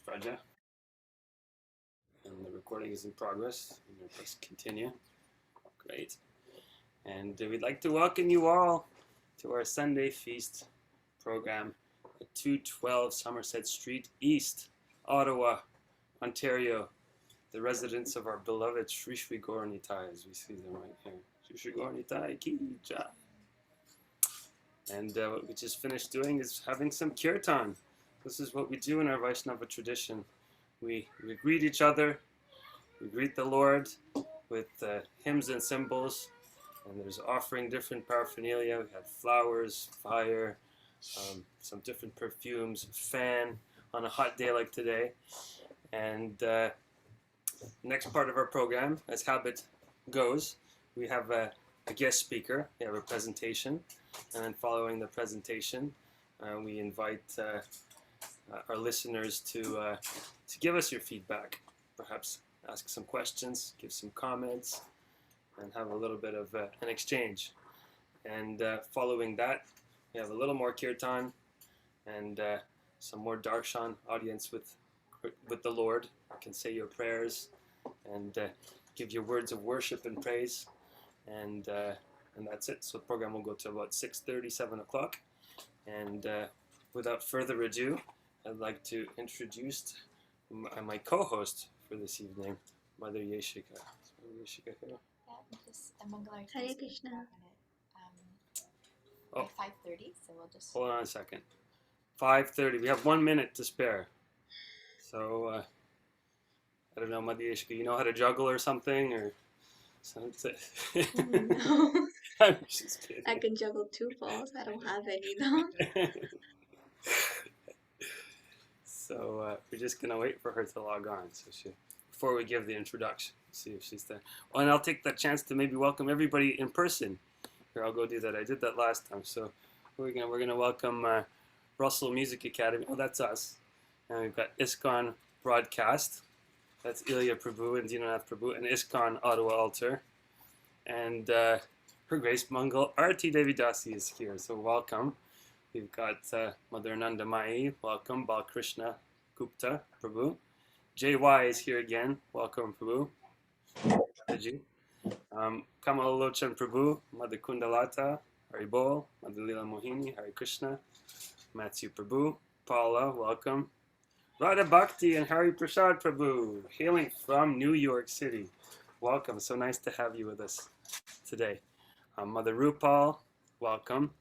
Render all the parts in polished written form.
Raja. And the recording is in progress. I'm going to press continue. Great. And we'd like to welcome you all to our Sunday Feast program at 212 Somerset Street East, Ottawa, Ontario, the residence of our beloved Sri Sri Gauranitai, as we see them right here. Sri Sri Gauranitai Ki Jai. And what we just finished doing is having some kirtan. This is what we do in our Vaishnava tradition. We greet each other, we greet the Lord with hymns and symbols, and there's offering different paraphernalia. We had flowers, fire, some different perfumes, fan on a hot day like today. And next part of our program, as habit goes, we have a guest speaker, we have a presentation, and then following the presentation, we invite our listeners to give us your feedback, perhaps ask some questions, give some comments, and have a little bit of an exchange. And following that, we have a little more kirtan and some more darshan, audience with the Lord. You can say your prayers and give your words of worship and praise, and that's it. So the program will go to about 6:30, 7 o'clock. And without further ado, I'd like to introduce my co-host for this evening, Mother Yeshika. Is Mother Yeshika here? Yeah, just Mangal Aarti. Hare Krishna. At 5:30, so we'll just... Hold on a second. 5:30. We have 1 minute to spare. So, I don't know, Mother Yeshika, you know how to juggle or something? Or something? No. I'm just kidding. I can juggle 2 balls. I don't have any though. So we're just gonna wait for her to log on. So before we give the introduction, see if she's there. Oh, and I'll take that chance to maybe welcome everybody in person. Here, I'll go do that. I did that last time. So we're gonna welcome Russell Music Academy. Oh, that's us. And we've got ISKCON Broadcast. That's Ilya Prabhu and Dinanath Prabhu, and ISKCON Ottawa Altar. And Her Grace Mangal Aarti Devi Dasi is here. So welcome. We've got Mother Nandamai, welcome. Bal Krishna Gupta, Prabhu. JY is here again, welcome, Prabhu. Kamalochan Prabhu, Mother Kundalata, Haribol, Mother Leela Mohini, Hare Krishna, Matthew Prabhu, Paula, welcome. Radha Bhakti and Hari Prasad Prabhu, hailing from New York City. Welcome, so nice to have you with us today. Mother Rupal, welcome.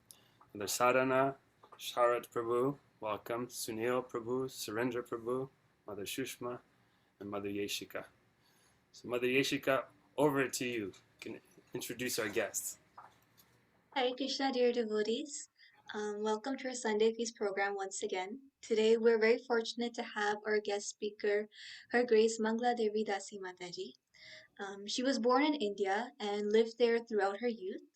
Mother Sadhana, Sharat Prabhu, welcome. Sunil Prabhu, Surendra Prabhu, Mother Shushma, and Mother Yeshika. So Mother Yeshika, over to you. You can introduce our guests. Hare Krishna, dear devotees. Welcome to our Sunday Feast program once again. Today we're very fortunate to have our guest speaker, Her Grace Mangala Devi Dasi Mataji. She was born in India and lived there throughout her youth.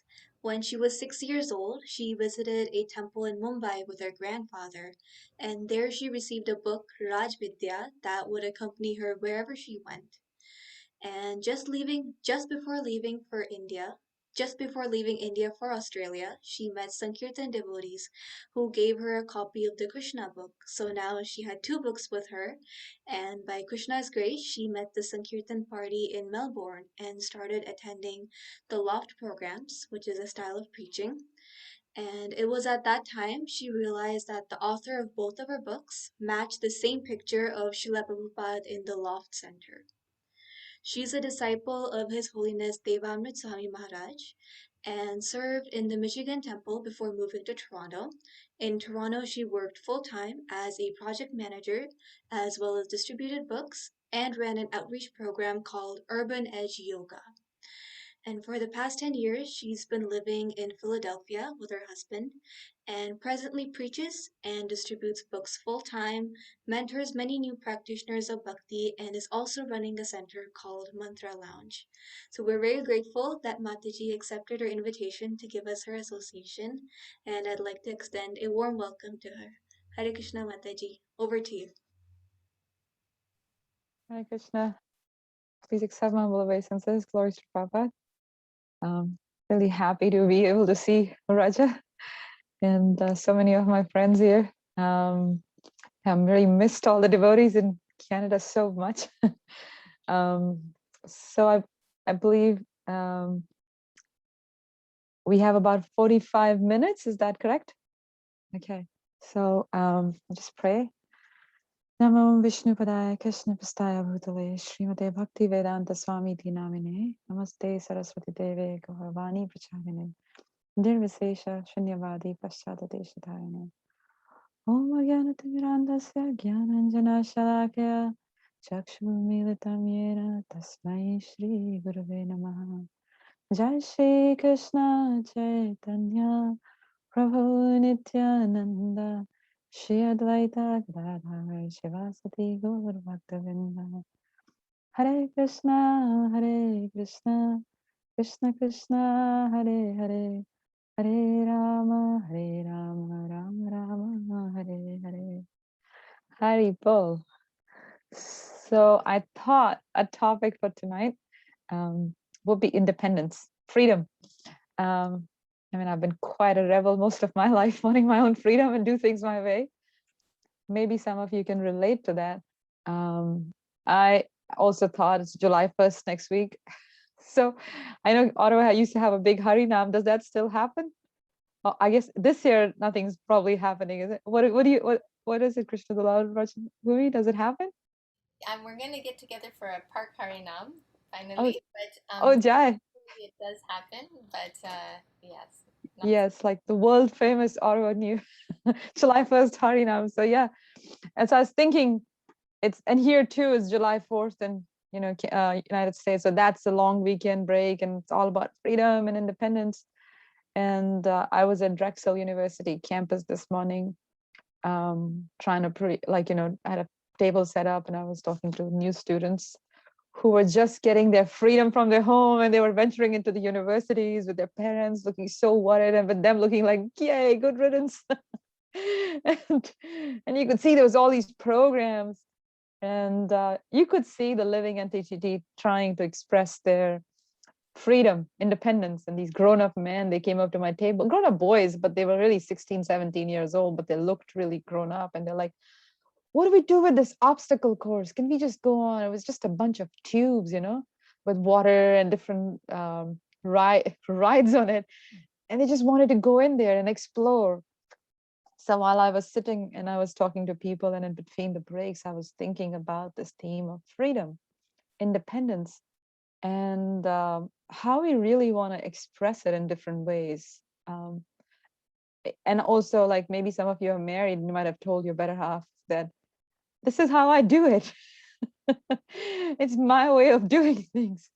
When she was 6 years old, she visited a temple in Mumbai with her grandfather, and there she received a book, Raj Vidya, that would accompany her wherever she went. And just before leaving India for Australia, she met Sankirtan devotees who gave her a copy of the Krishna book. So now she had 2 books with her, and by Krishna's grace, she met the Sankirtan party in Melbourne and started attending the loft programs, which is a style of preaching. And it was at that time she realized that the author of both of her books matched the same picture of Srila Prabhupada in the loft center. She is a disciple of His Holiness Devamrit Swami Maharaj and served in the Michigan Temple before moving to Toronto. In Toronto, she worked full-time as a project manager as well as distributed books and ran an outreach program called Urban Edge Yoga. And for the past 10 years, she's been living in Philadelphia with her husband and presently preaches and distributes books full-time, mentors many new practitioners of bhakti, and is also running a center called Mantra Lounge. So we're very grateful that Mataji accepted our invitation to give us her association, and I'd like to extend a warm welcome to her. Hare Krishna, Mataji. Over to you. Hare Krishna. Please accept my humble obeisances. Glory to Prabhupada. Really happy to be able to see Raja and so many of my friends here. I'm really missed all the devotees in Canada so much. So I believe we have about 45 minutes. Is that correct? Okay. So I'll just pray. Namo Vishnu Padaya Krishna Pastaya Bhutale Srimate Bhakti Vedanta Swami Namine Namaste Saraswati Deve Gauravani Pracharine Nirvisesha Shunyavadi Paschata Deshatarine Om Agyanatimirandasya Gyananjana Shalakya Chakshumilitam Yena Tasmai Shri Gurave Namaha Jai Shri Krishna Chaitanya Prabhu Nityananda Shri Advaita Gadadhar Shivasati Gaur Bhaktavinda Hare Krishna Krishna Krishna Hare Hare Hare Rama Rama Rama Hare Hare. Hari Bol. So I thought a topic for tonight would be independence, freedom. I mean, I've been quite a rebel most of my life, wanting my own freedom and do things my way. Maybe some of you can relate to that. I also thought it's July 1st next week. So I know Ottawa used to have a big Harinam. Does that still happen? Well, I guess this year nothing's probably happening, is it? What is it, Krishna, the loud Russian movie? Does it happen? We're gonna get together for a park Harinam Oh, finally, but oh, Jai. it does happen. But yes, not Yes, like the world famous Ottawa new July 1st Harinam. So yeah, and so I was thinking and here too is July 4th and United States. So that's a long weekend break and it's all about freedom and independence. And I was at Drexel University campus this morning, trying to I had a table set up and I was talking to new students who were just getting their freedom from their home and they were venturing into the universities with their parents looking so worried and with them looking like, yay, good riddance. and you could see there was all these programs and you could see the living entity trying to express their freedom, independence. And these grown-up men, they came up to my table, grown-up boys, but they were really 16, 17 years old, but they looked really grown up. And they're like, what do we do with this obstacle course? Can we just go on? It was just a bunch of tubes, with water and different rides on it. And they just wanted to go in there and explore. So while I was sitting and I was talking to people and in between the breaks, I was thinking about this theme of freedom, independence, and how we really want to express it in different ways. And also, like maybe some of you are married and you might have told your better half that this is how I do it. It's my way of doing things.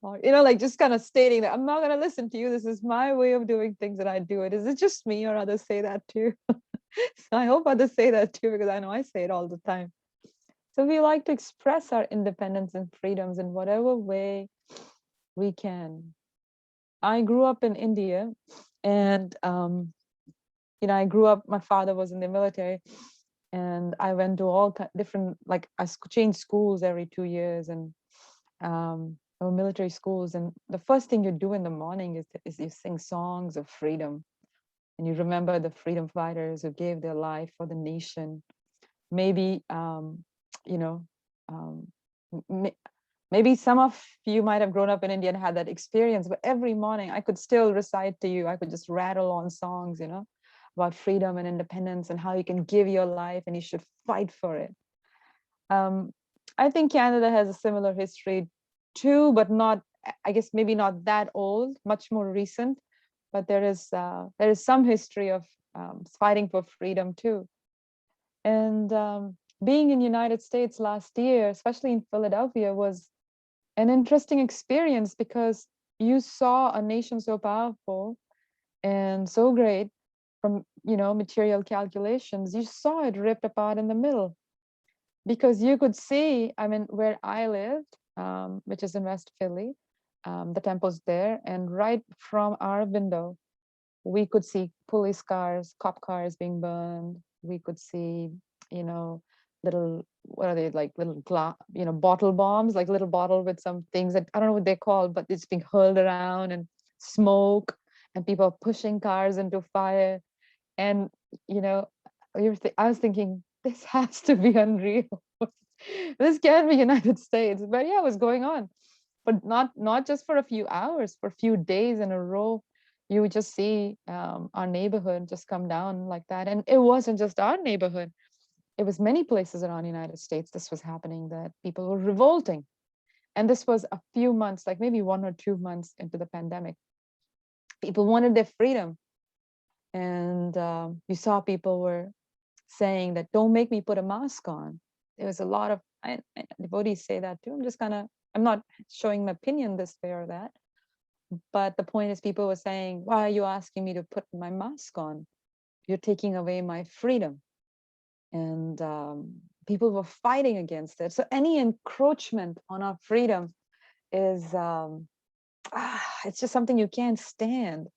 Or, like just kind of stating that I'm not going to listen to you. This is my way of doing things and I do it. Is it just me or others say that too? So I hope others say that too, because I know I say it all the time. So we like to express our independence and freedoms in whatever way we can. I grew up in India and, I grew up, my father was in the military and I went to all different, like I changed schools every 2 years and there were military schools. And the first thing you do in the morning is you sing songs of freedom. And you remember the freedom fighters who gave their life for the nation. Maybe, maybe some of you might have grown up in India and had that experience, but every morning I could still recite to you, I could just rattle on songs, about freedom and independence and how you can give your life and you should fight for it. I think Canada has a similar history too, but not, I guess maybe not that old, much more recent, but there is some history of fighting for freedom too. And being in United States last year, especially in Philadelphia, was an interesting experience because you saw a nation so powerful and so great from, material calculations. You saw it ripped apart in the middle because you could see, I mean, where I lived, which is in West Philly, the temple's there, and right from our window, we could see police cars, cop cars being burned. We could see, little, what are they, like little bottle bombs, like little bottle with some things that I don't know what they're called, but it's being hurled around and smoke and people pushing cars into fire. And, I was thinking, this has to be unreal. This can't be United States. But yeah, it was going on. But not just for a few hours, for a few days in a row. You would just see our neighborhood just come down like that. And it wasn't just our neighborhood. It was many places around the United States this was happening, that people were revolting. And this was a few months, like maybe 1 or 2 months into the pandemic. People wanted their freedom. And you saw people were saying that, don't make me put a mask on. There was a lot of devotees say that too. I'm not showing my opinion this way or that. But the point is, people were saying, why are you asking me to put my mask on? You're taking away my freedom. And people were fighting against it. So any encroachment on our freedom is, it's just something you can't stand.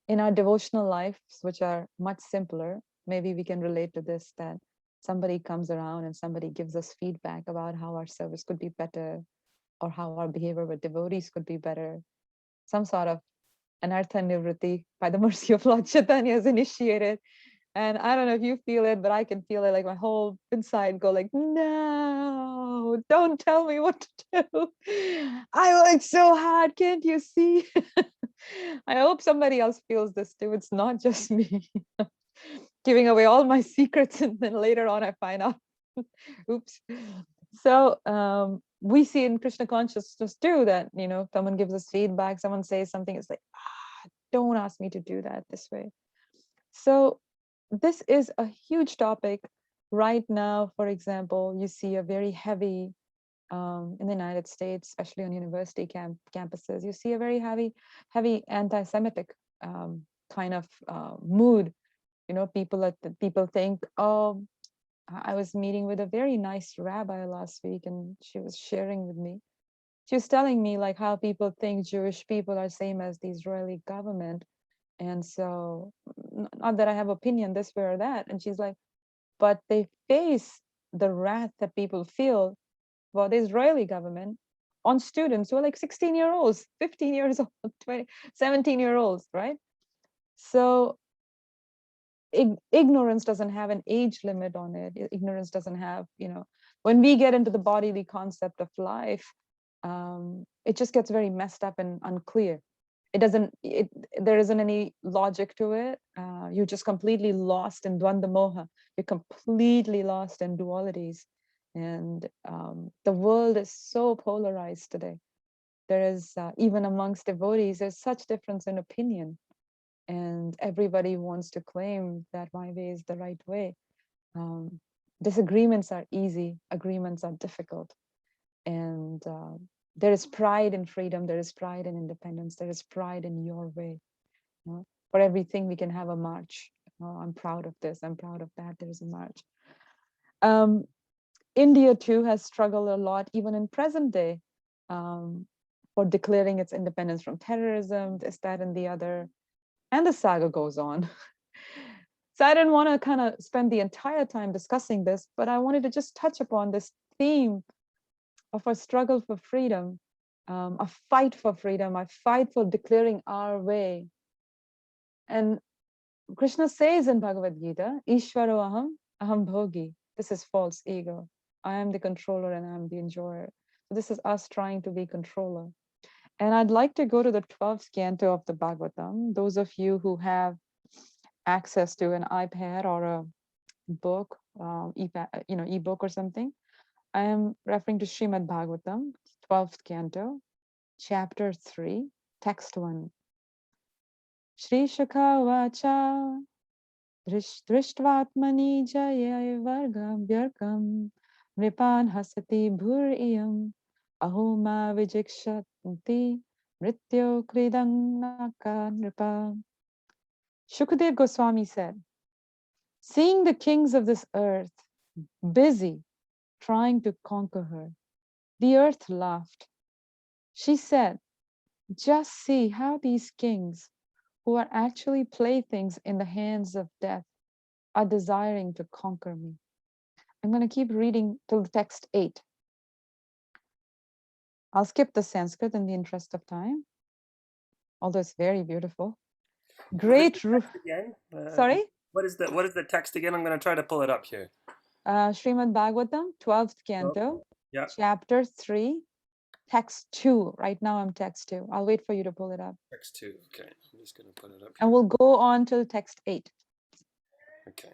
In our devotional lives, which are much simpler, maybe we can relate to this, that somebody comes around and somebody gives us feedback about how our service could be better, or how our behavior with devotees could be better. Some sort of anartha nivritti by the mercy of Lord Chaitanya is initiated. And I don't know if you feel it, but I can feel it, like my whole inside go like, no, don't tell me what to do. I worked so hard, can't you see? I hope somebody else feels this too. It's not just me giving away all my secrets, and then later on I find out, oops. So we see in Krishna consciousness too that, someone gives us feedback, someone says something, it's like, don't ask me to do that this way. So this is a huge topic right now. For example, you see a very heavy, in the United States, especially on university campuses, you see a very heavy anti-Semitic kind of mood. People think, oh, I was meeting with a very nice rabbi last week, and she was sharing with me. She was telling me like how people think Jewish people are same as the Israeli government. And so, not that I have opinion this way or that. And she's like, but they face the wrath that people feel for the Israeli government on students who are like 16-year-olds, 15 years old, 20, 17-year-olds, right? So ignorance doesn't have an age limit on it. Ignorance doesn't have, when we get into the bodily concept of life, it just gets very messed up and unclear. There isn't any logic to it. You're just completely lost in dvanda moha. You're completely lost in dualities. And the world is so polarized today. There is, even amongst devotees, there's such difference in opinion. And everybody wants to claim that my way is the right way. Disagreements are easy, agreements are difficult. And there is pride in freedom, there is pride in independence, there is pride in your way. For everything we can have a march. I'm proud of this, I'm proud of that, there is a march. India too has struggled a lot, even in present day, for declaring its independence from terrorism, this, that, and the other. And the saga goes on. So I didn't want to kind of spend the entire time discussing this, but I wanted to just touch upon this theme of a struggle for freedom, a fight for freedom, a fight for declaring our way. And Krishna says in Bhagavad Gita, Ishvaro aham, aham bhogi. This is false ego. I am the controller and I am the enjoyer. So this is us trying to be controller. And I'd like to go to the 12th canto of the Bhagavatam. Those of you who have access to an iPad or a book, ebook or something, I am referring to Srimad Bhagavatam, 12th canto, chapter 3, text 1. Shri Shakha Vacha Drishtvatmani Jaya Vargam Vyarkam Nripan Hasati Bhur Iyam Ahoma Vijikshanti Mrityo Kridang Naka Nripa. Shukadev Goswami said, seeing the kings of this earth busy trying to conquer her, the earth laughed. She said, just see how these kings, who are actually playthings in the hands of death, are desiring to conquer me. I'm going to keep reading till the text 8. I'll skip the Sanskrit in the interest of time, although it's very beautiful. Great. Again? Sorry? What is the text again? I'm going to try to pull it up here. Srimad Bhagavatam, 12th canto, Yeah. chapter 3, text 2. Right now I'm text 2. I'll wait for you to pull it up. Text 2. Okay. I'm just going to put it up And here. we'll go on till text 8. Okay.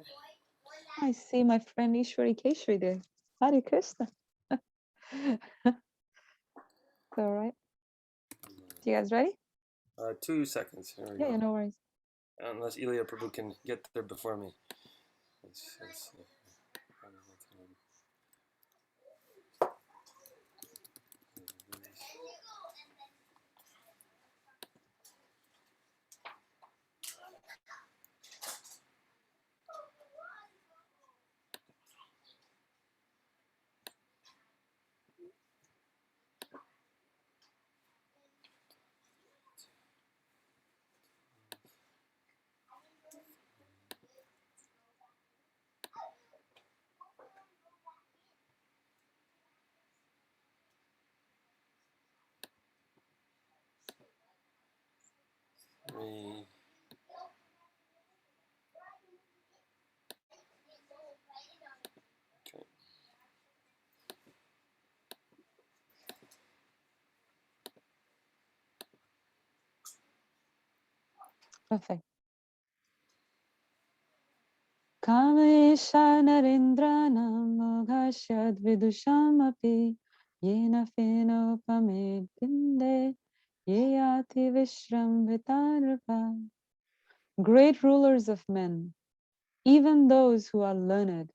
I see my friend Ishwari Keshri there. Hare Krishna. All right. You guys ready? 2 seconds. Here we Yeah, go. no worries. Unless Ilya Prabhu can get there before me. Let's see. Three. Okay. Perfect. Kamesha narendranam moghashyad vidushamapi yena feno pame dinde yeyati vishram vitarva. Great rulers of men, even those who are learned,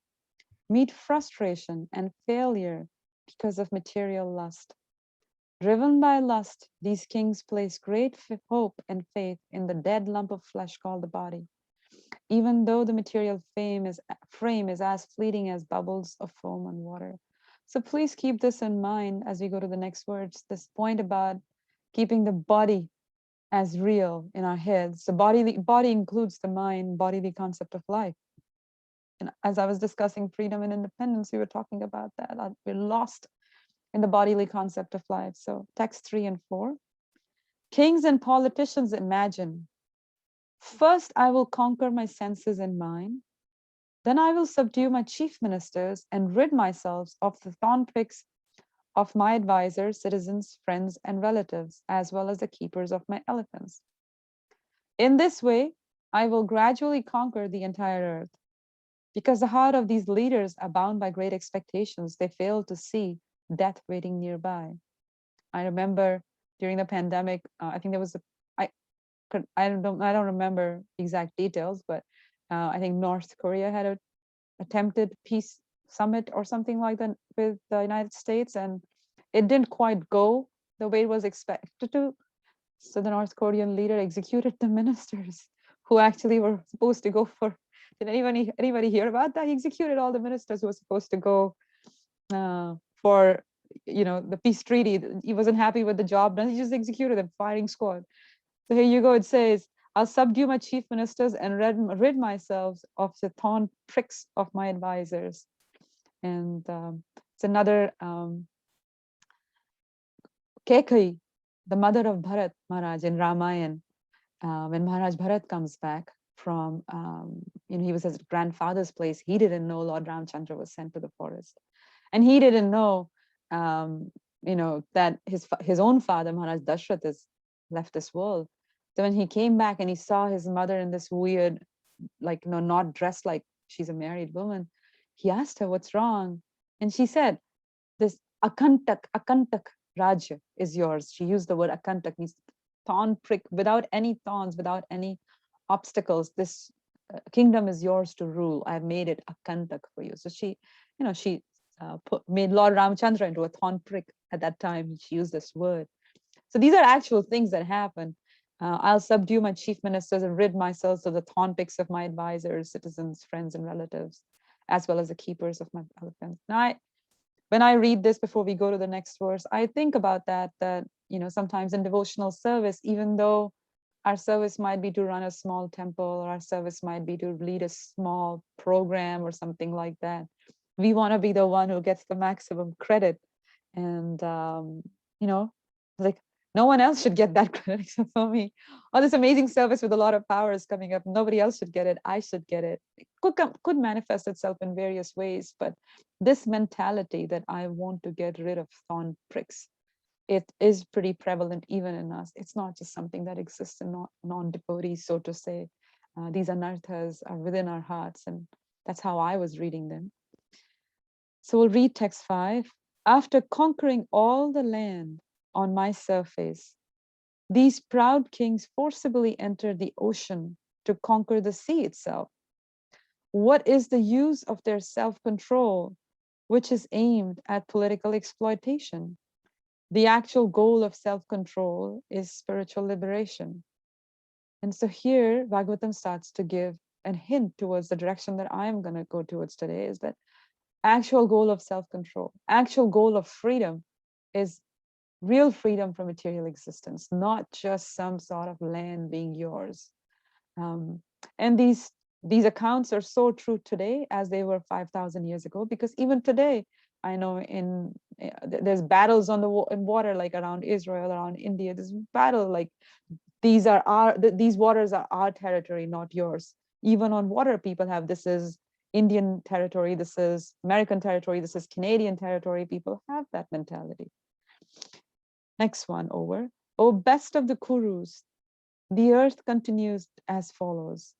meet frustration and failure because of material lust. Driven by lust, these kings place great hope and faith in the dead lump of flesh called the body, even though the material frame is as fleeting as bubbles of foam on water. So please keep this in mind as we go to the next words, this point about keeping the body as real in our heads. The body includes the mind, bodily concept of life. And as I was discussing freedom and independence, we were talking about that. We're lost in the bodily concept of life. So text 3 and 4. Kings and politicians imagine, first I will conquer my senses and mind, then I will subdue my chief ministers and rid myself of the thorn pricks of my advisors, citizens, friends, and relatives, as well as the keepers of my elephants. In this way, I will gradually conquer the entire earth. Because the heart of these leaders are bound by great expectations, they fail to see death waiting nearby. I remember during the pandemic, I think there was I don't remember exact details, but I think North Korea had an attempted peace summit or something like that with the United States, and it didn't quite go the way it was expected to. So the North Korean leader executed the ministers who actually were supposed to go for. Did anybody hear about that? He executed all the ministers who were supposed to go for the peace treaty. He wasn't happy with the job done. He just executed them, firing squad. So here you go. It says, I'll subdue my chief ministers and rid myself of the thorn pricks of my advisors. And it's another Kekai, the mother of Bharat Maharaj in Ramayana. When Maharaj Bharat comes back from, he was at his grandfather's place. He didn't know Lord Ramchandra was sent to the forest. And he didn't know, that his own father, Maharaj Darshan, has left this world. So when he came back and he saw his mother in this weird, not dressed like she's a married woman, he asked her, what's wrong? And she said, this akantak Rajya is yours. She used the word akantak, means thorn prick, without any thorns, without any obstacles. This kingdom is yours to rule. I've made it akantak for you. So she made Lord Ramchandra into a thorn prick at that time. She used this word. So these are actual things that happen. I'll subdue my chief ministers and rid myself of the thorn pricks of my advisors, citizens, friends, and relatives, as well as the keepers of my elephants. Now, when I read this before we go to the next verse, I think about that sometimes in devotional service, even though our service might be to run a small temple, or our service might be to lead a small program or something like that, we want to be the one who gets the maximum credit. And like No one else should get that credit except for me. Oh, this amazing service with a lot of power is coming up. Nobody else should get it. I should get it. It could manifest itself in various ways, but this mentality that I want to get rid of thorn pricks, it is pretty prevalent even in us. It's not just something that exists in non-devotees, so to say. These anarthas are within our hearts, and that's how I was reading them. So we'll read text 5. After conquering all the land on my surface, these proud kings forcibly entered the ocean to conquer the sea itself. What is the use of their self-control, which is aimed at political exploitation? The actual goal of self-control is spiritual liberation. And so here, Bhagavatam starts to give a hint towards the direction that I'm going to go towards today, is that actual goal of self-control, actual goal of freedom is real freedom from material existence, not just some sort of land being yours. And these accounts are so true today as they were 5,000 years ago, because even today, I know there's battles on in water, like around Israel, around India. There's battle like these waters are our territory, not yours. Even on water, people have this is Indian territory, this is American territory, this is Canadian territory. People have that mentality. Next one over. Oh, best of the Kurus, the earth continues as follows.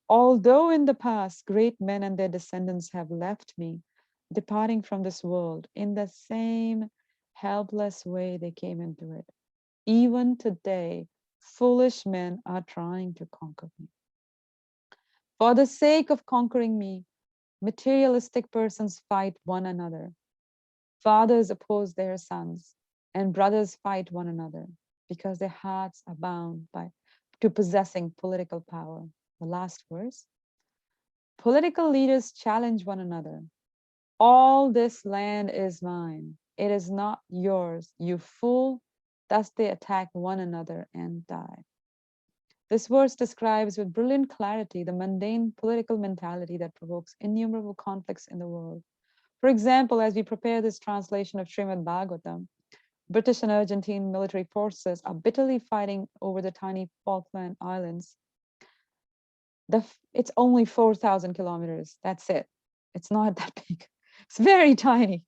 Although in the past great men and their descendants have left me, departing from this world in the same helpless way they came into it, even today, foolish men are trying to conquer me. For the sake of conquering me, materialistic persons fight one another. Fathers oppose their sons, and brothers fight one another because their hearts are bound to possessing political power. The last verse. Political leaders challenge one another. All this land is mine. It is not yours, you fool. Thus they attack one another and die. This verse describes with brilliant clarity the mundane political mentality that provokes innumerable conflicts in the world. For example, as we prepare this translation of Srimad Bhagavatam, British and Argentine military forces are bitterly fighting over the tiny Falkland Islands. It's only 4,000 kilometers. That's it. It's not that big. It's very tiny.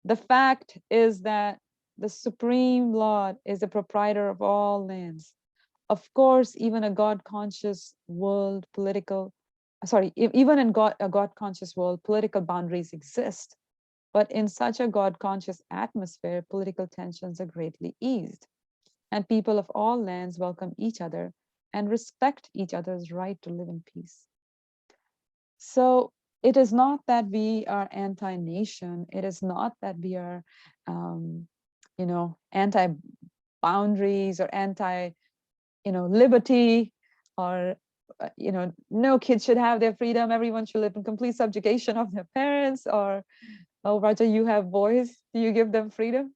The fact is that the Supreme Lord is the proprietor of all lands. Of course, even a God-conscious world, even in a God-conscious world, political boundaries exist. But in such a God-conscious atmosphere, political tensions are greatly eased, and people of all lands welcome each other and respect each other's right to live in peace. So it is not that we are anti-nation. It is not that we are, anti-boundaries or liberty, or no kids should have their freedom. Everyone should live in complete subjugation of their parents. Or, oh, Raja, you have boys. Do you give them freedom?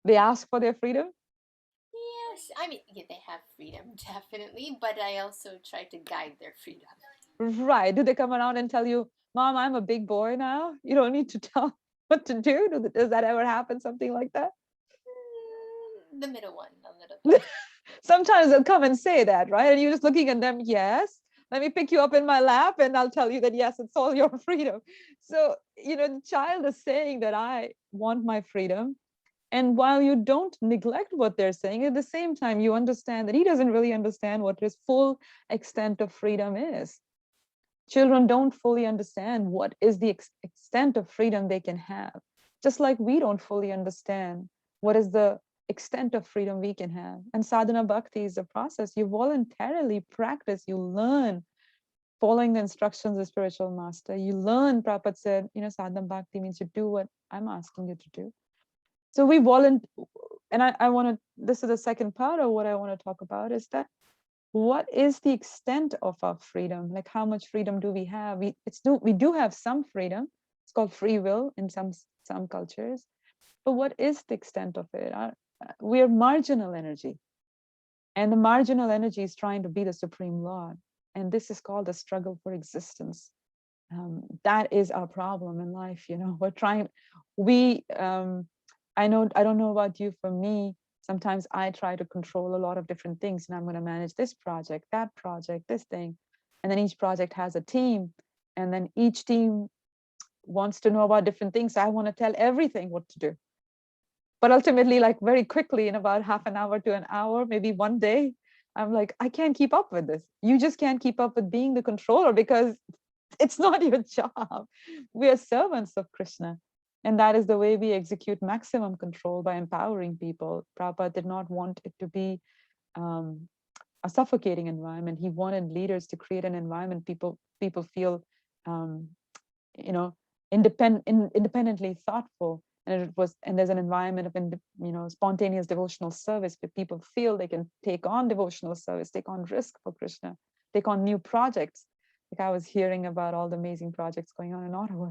They ask for their freedom. Yes, I mean, yeah, they have freedom, definitely, but I also try to guide their freedom. Right. Do they come around and tell you, Mom, I'm a big boy now? You don't need to tell what to do? Does that ever happen? Something like that? The middle one, a little bit. Sometimes they'll come and say that, right? And you're just looking at them, yes, let me pick you up in my lap and I'll tell you that, yes, it's all your freedom. So, the child is saying that I want my freedom. And while you don't neglect what they're saying, at the same time, you understand that he doesn't really understand what his full extent of freedom is. Children don't fully understand what is the extent of freedom they can have, just like we don't fully understand what is the extent of freedom we can have. And sadhana bhakti is a process. You voluntarily practice, you learn following the instructions of the spiritual master. You learn, Prabhupada said, sadhana bhakti means you do what I'm asking you to do. So we and I want to, this is the second part of what I want to talk about, is that what is the extent of our freedom? Like, how much freedom do we have? We do have some freedom. It's called free will in some cultures. But what is the extent of it? We are marginal energy. And the marginal energy is trying to be the Supreme Lord. And this is called the struggle for existence. That is our problem in life. We're trying, I don't know about you. For me, sometimes I try to control a lot of different things, and I'm going to manage this project, that project, this thing. And then each project has a team, and then each team wants to know about different things. I want to tell everything what to do. But ultimately, like very quickly, in about half an hour to an hour, maybe one day, I'm like, I can't keep up with this. You just can't keep up with being the controller because it's not your job. We are servants of Krishna. And that is the way we execute maximum control, by empowering people. Prabhupada did not want it to be a suffocating environment. He wanted leaders to create an environment people feel um, you know, independently thoughtful. And there's an environment of spontaneous devotional service where people feel they can take on devotional service, take on risk for Krishna, take on new projects. Like I was hearing about all the amazing projects going on in Ottawa,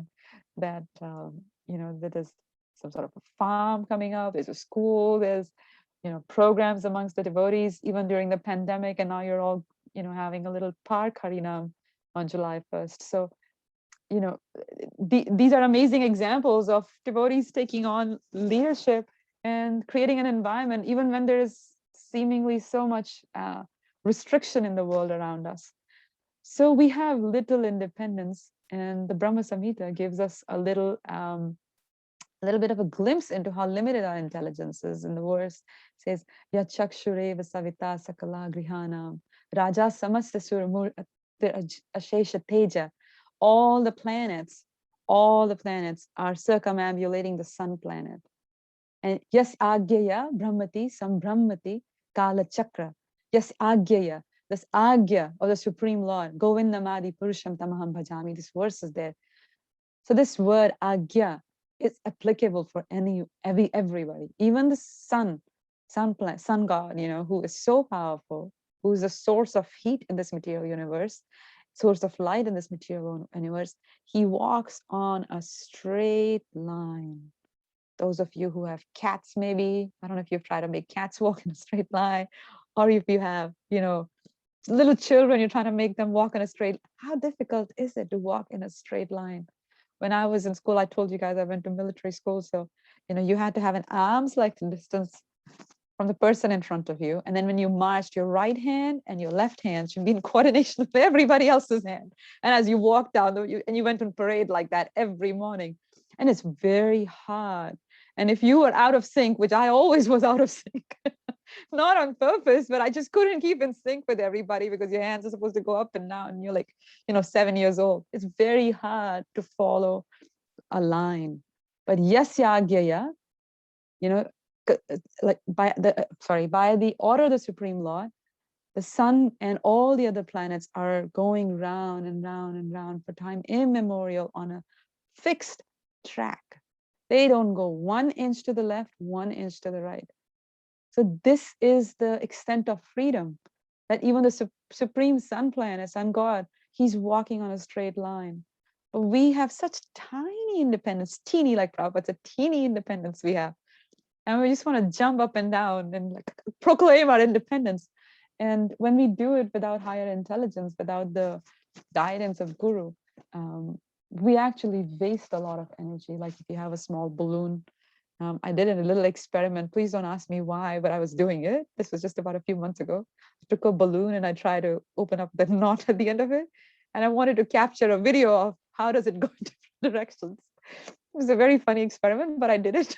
that that there's some sort of a farm coming up, there's a school, there's programs amongst the devotees even during the pandemic, and now you're all having a little park harinam on July 1st. So these are amazing examples of devotees taking on leadership and creating an environment even when there is seemingly so much restriction in the world around us. So we have little independence, and the Brahma Samhita gives us a little bit of a glimpse into how limited our intelligence is. In the verse, it says, Yachakshureva Savita Sakala Grihanam Raja Samasta Suramur Ashesha Teja. All the planets are circumambulating the sun planet. And yes, Agyaya Brahmati Sambrahmati Kala Chakra. Yes, Agyaya, this Agya, or the Supreme Lord, Govindamadi Purusham Tamaham Bhajami. This verse is there. So this word Agya is applicable for everybody, even the sun god, who is so powerful, who is a source of heat in this material universe, source of light in this material universe. He walks on a straight line. Those of you who have cats, maybe, I don't know if you've tried to make cats walk in a straight line, or if you have, little children, you're trying to make them walk in a straight. How difficult is it to walk in a straight line? When I was in school, I told you guys I went to military school, so you had to have an arm's length distance from the person in front of you. And then when you marched, your right hand and your left hand should be in coordination with everybody else's hand. And as you walk down, and you went on parade like that every morning. And it's very hard. And if you were out of sync, which I always was out of sync, not on purpose, but I just couldn't keep in sync with everybody because your hands are supposed to go up and down, and you're like, 7 years old. It's very hard to follow a line. But yasya agyaya, like by the order of the Supreme Lord, the sun and all the other planets are going round and round and round for time immemorial on a fixed track. They don't go 1 inch to the left, 1 inch to the right. So this is the extent of freedom, that even the Supreme Sun planet, Sun God, he's walking on a straight line. But we have such tiny independence, teeny, like Prabhupada said, teeny independence we have. And we just want to jump up and down and like proclaim our independence. And when we do it without higher intelligence, without the guidance of Guru, we actually waste a lot of energy. Like if you have a small balloon, I did a little experiment. Please don't ask me why, but I was doing it. This was just about a few months ago. I took a balloon and I tried to open up the knot at the end of it. And I wanted to capture a video of how does it go in different directions. It was a very funny experiment, but I did it.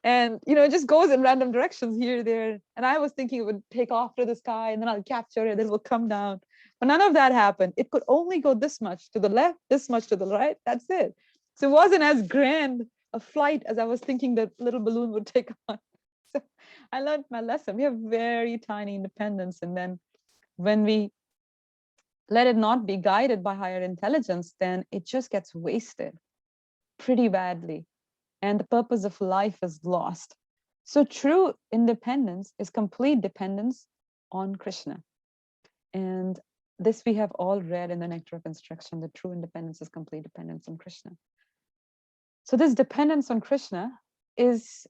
And it just goes in random directions here, there. And I was thinking it would take off to the sky and then I'll capture it, then it will come down. But none of that happened. It could only go this much to the left, this much to the right. That's it. So it wasn't as grand a flight as I was thinking that little balloon would take on. So I learned my lesson. We have very tiny independence. And then when we let it not be guided by higher intelligence, then it just gets wasted pretty badly. And the purpose of life is lost. So true independence is complete dependence on Krishna. And this we have all read in the Nectar of Instruction, that true independence is complete dependence on Krishna. So this dependence on Krishna is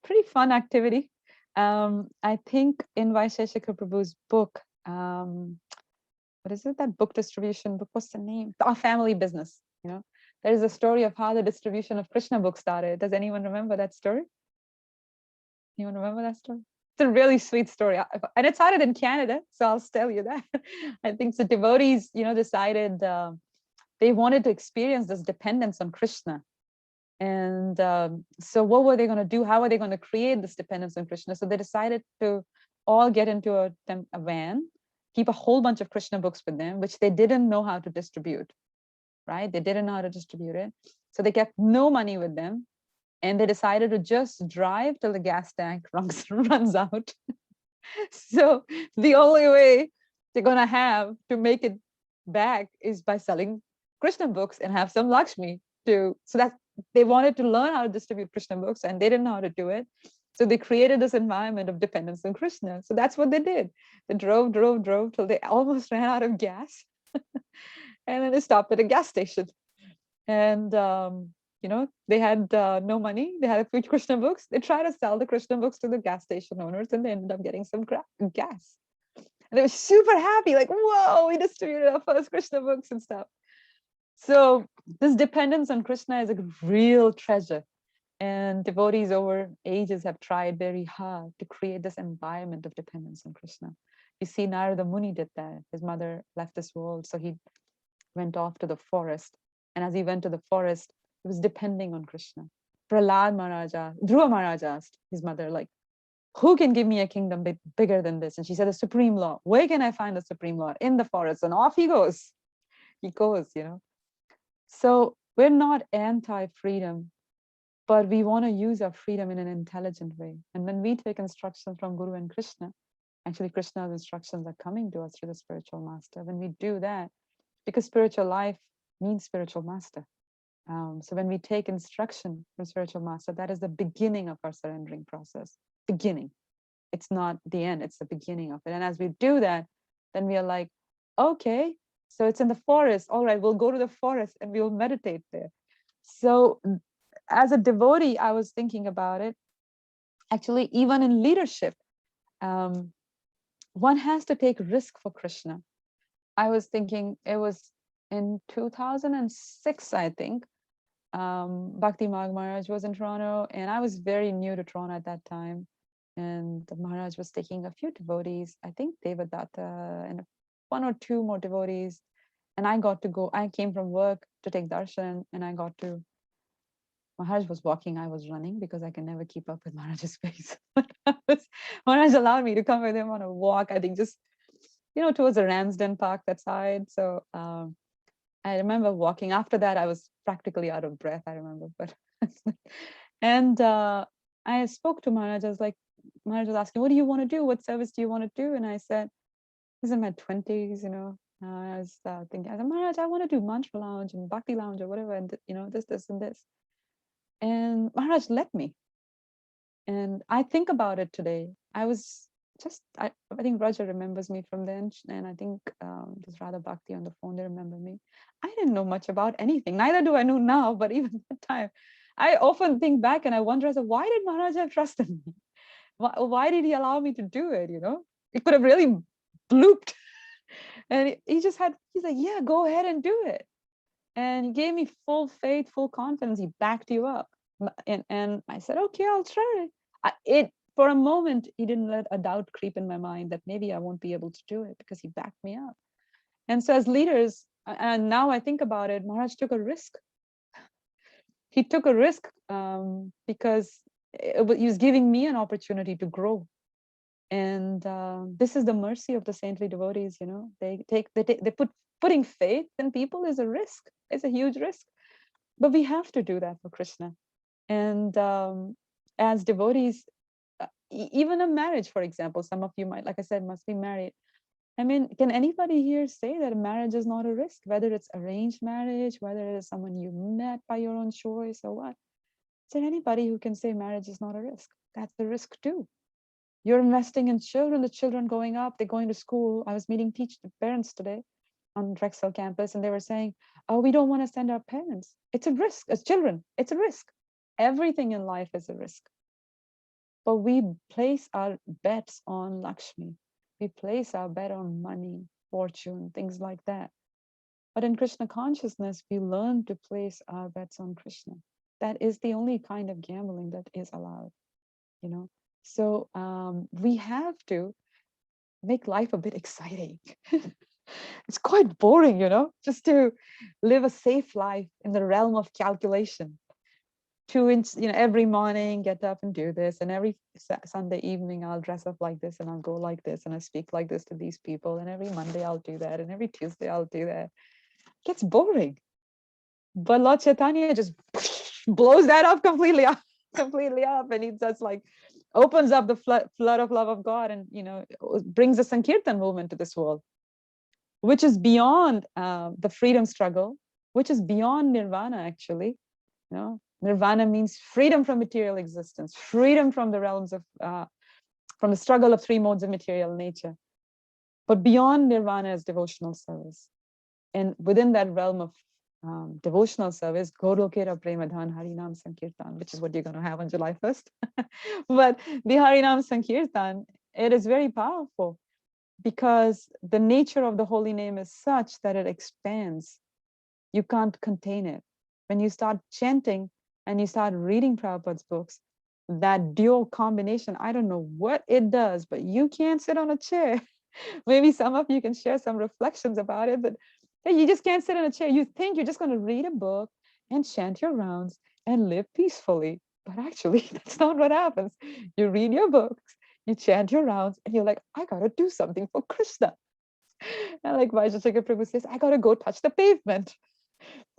pretty fun activity. I think in Vaisheshika Prabhu's book, what is it, that book distribution book, what's the name? Our Family Business, there is a story of how the distribution of Krishna books started. Does anyone remember that story? You remember that story? It's a really sweet story. And it started in Canada, so I'll tell you that. I think the devotees, decided they wanted to experience this dependence on Krishna. And so what were they going to do? How are they going to create this dependence on Krishna? So they decided to all get into a van, keep a whole bunch of Krishna books with them, which they didn't know how to distribute, right? They didn't know how to distribute it. So they kept no money with them. And they decided to just drive till the gas tank runs out. So the only way they're going to have to make it back is by selling Krishna books and have some Lakshmi so that they wanted to learn how to distribute Krishna books and they didn't know how to do it. So they created this environment of dependence on Krishna. So that's what they did. They drove till they almost ran out of gas. And then they stopped at a gas station. And they had no money. They had a few Krishna books. They tried to sell the Krishna books to the gas station owners, and they ended up getting some gas. And they were super happy, like, whoa, we distributed our first Krishna books and stuff. So this dependence on Krishna is a real treasure. And devotees over ages have tried very hard to create this environment of dependence on Krishna. You see, Narada Muni did that. His mother left this world, so he went off to the forest. And as he went to the forest, he was depending on Krishna. Prahlad Maharaja, Dhruva Maharaj asked his mother, like, who can give me a kingdom bigger than this? And she said, the Supreme Lord. Where can I find the Supreme Lord? In the forest. And off he goes. He goes. So we're not anti-freedom, but we want to use our freedom in an intelligent way. And when we take instructions from Guru and Krishna, actually Krishna's instructions are coming to us through the spiritual master. When we do that, because spiritual life means spiritual master. So when we take instruction from spiritual master, that is the beginning of our surrendering process. Beginning. It's not the end, it's the beginning of it. And as we do that, then we are like, okay, so it's in the forest. All right, we'll go to the forest and we'll meditate there. So as a devotee, I was thinking about it. Actually, even in leadership, one has to take risk for Krishna. I was thinking it was in 2006, I think. Bhakti Maharaj was in Toronto, and I was very new to Toronto at that time. And the Maharaj was taking a few devotees, I think Devadatta and one or two more devotees. And I got to go. I came from work to take darshan, and I got to. Maharaj was walking, I was running because I can never keep up with Maharaj's pace. Maharaj allowed me to come with him on a walk, I think just, towards the Ramsden Park, that side. So I remember walking. After that, I was practically out of breath, I remember. But and I spoke to Maharaj. I was like, Maharaj was asking, what do you want to do? What service do you want to do? And I said, this is in my 20s, I was thinking, I said, Maharaj, I want to do mantra lounge and bhakti lounge or whatever, and this and this. And Maharaj let me. And I think about it today. I was I think Raja remembers me from then. And I think there's Radha Bhakti on the phone, they remember me. I didn't know much about anything. Neither do I know now, but even at the time, I often think back and I wonder, I said, why did Maharaj have trusted me? Why did he allow me to do it? It could have really blooped. And he's like, yeah, go ahead and do it. And he gave me full faith, full confidence. He backed you up. And I said, okay, I'll try it. For a moment, he didn't let a doubt creep in my mind that maybe I won't be able to do it because he backed me up. And so as leaders, and now I think about it, Maharaj took a risk. He took a risk because he was giving me an opportunity to grow. And this is the mercy of the saintly devotees. Putting faith in people is a risk. It's a huge risk, but we have to do that for Krishna. And as devotees, even a marriage, for example, some of you might, like I said, must be married. I mean, can anybody here say that a marriage is not a risk, whether it's arranged marriage, whether it's someone you met by your own choice or what? Is there anybody who can say marriage is not a risk? That's a risk too. You're investing in children, the children going up, they're going to school. I was meeting parents today on Drexel campus, and they were saying, oh, we don't want to send our parents. It's a risk. As children, it's a risk. Everything in life is a risk. But we place our bets on Lakshmi. We place our bet on money, fortune, things like that. But in Krishna consciousness, we learn to place our bets on Krishna. That is the only kind of gambling that is allowed. So we have to make life a bit exciting. It's quite boring, just to live a safe life in the realm of calculation. Every morning get up and do this, and every Sunday evening I'll dress up like this, and I'll go like this, and I speak like this to these people, and every Monday I'll do that, and every Tuesday I'll do that. It gets boring. But Lord Chaitanya just blows that up completely up, completely up, and he just like opens up the flood of love of God, and brings the Sankirtan movement to this world, which is beyond the freedom struggle, which is beyond nirvana. Actually, nirvana means freedom from material existence, freedom from the realms of from the struggle of three modes of material nature. But beyond nirvana is devotional service, and within that realm of devotional service, Golokera Premadhan Harinam Sankirtan, which is what you're going to have on July 1st. But the Harinam Sankirtan, it is very powerful, because the nature of the holy name is such that it expands. You can't contain it. When you start chanting and you start reading Prabhupada's books, that dual combination, I don't know what it does, but you can't sit on a chair. Maybe some of you can share some reflections about it, but you just can't sit in a chair. You think you're just going to read a book and chant your rounds and live peacefully. But actually, that's not what happens. You read your books, you chant your rounds, and you're like, I got to do something for Krishna. And like Vaishnav Prabhu says, I got to go touch the pavement.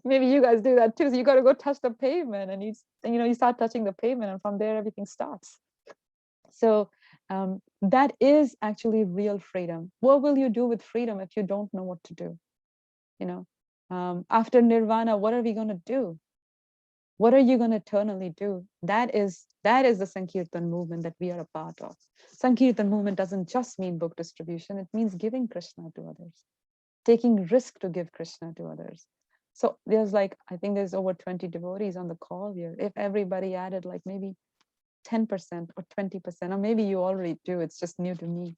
Maybe you guys do that too. So you got to go touch the pavement, and you start touching the pavement, and from there everything starts. So that is actually real freedom. What will you do with freedom if you don't know what to do? After nirvana, what are we going to do? What are you going to eternally do? That is the Sankirtan movement that we are a part of. Sankirtan movement doesn't just mean book distribution. It means giving Krishna to others, taking risk to give Krishna to others. So I think there's over 20 devotees on the call here. If everybody added like maybe 10% or 20%, or maybe you already do, it's just new to me.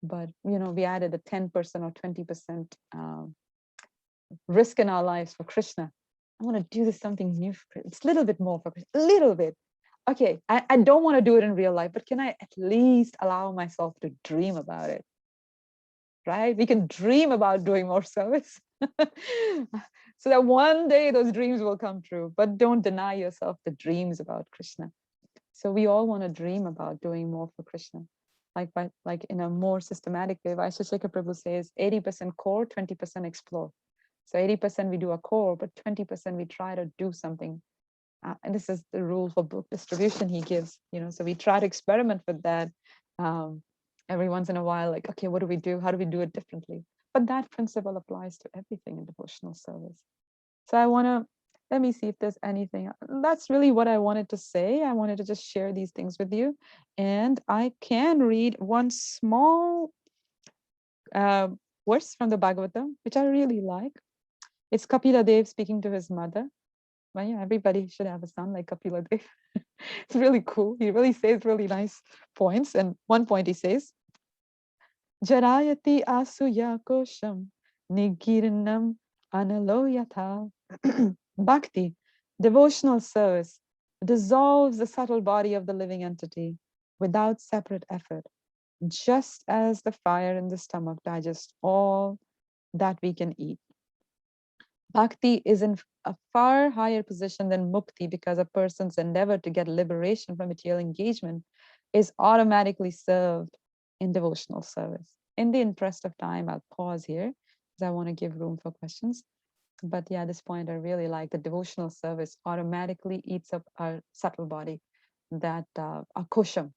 But, we added a 10% or 20% risk in our lives for Krishna. I want to do this something new. It's a little bit more for Krishna, a little bit. Okay, I don't want to do it in real life, but can I at least allow myself to dream about it? Right? We can dream about doing more service. So that one day those dreams will come true, but don't deny yourself the dreams about Krishna. So we all want to dream about doing more for Krishna. Like in a more systematic way, Vaishnav Prabhu says 80% core, 20% explore. So 80% we do a core, but 20% we try to do something. And this is the rule for book distribution he gives, so we try to experiment with that every once in a while, like, okay, what do we do? How do we do it differently? But that principle applies to everything in devotional service. So let me see if there's anything. That's really what I wanted to say. I wanted to just share these things with you. And I can read one small verse from the Bhagavatam, which I really like. It's Kapila Dev speaking to his mother. Well, yeah, everybody should have a son like Kapila Dev. It's really cool. He really says really nice points. And one point he says, Jarayati asuya kosham nigirnam analoyatha. Bhakti, devotional service, dissolves the subtle body of the living entity without separate effort, just as the fire in the stomach digests all that we can eat. Bhakti is in a far higher position than mukti, because a person's endeavor to get liberation from material engagement is automatically served in devotional service. In the interest of time, I'll pause here because I want to give room for questions. But yeah, at this point, I really like the devotional service automatically eats up our subtle body, that our kosham,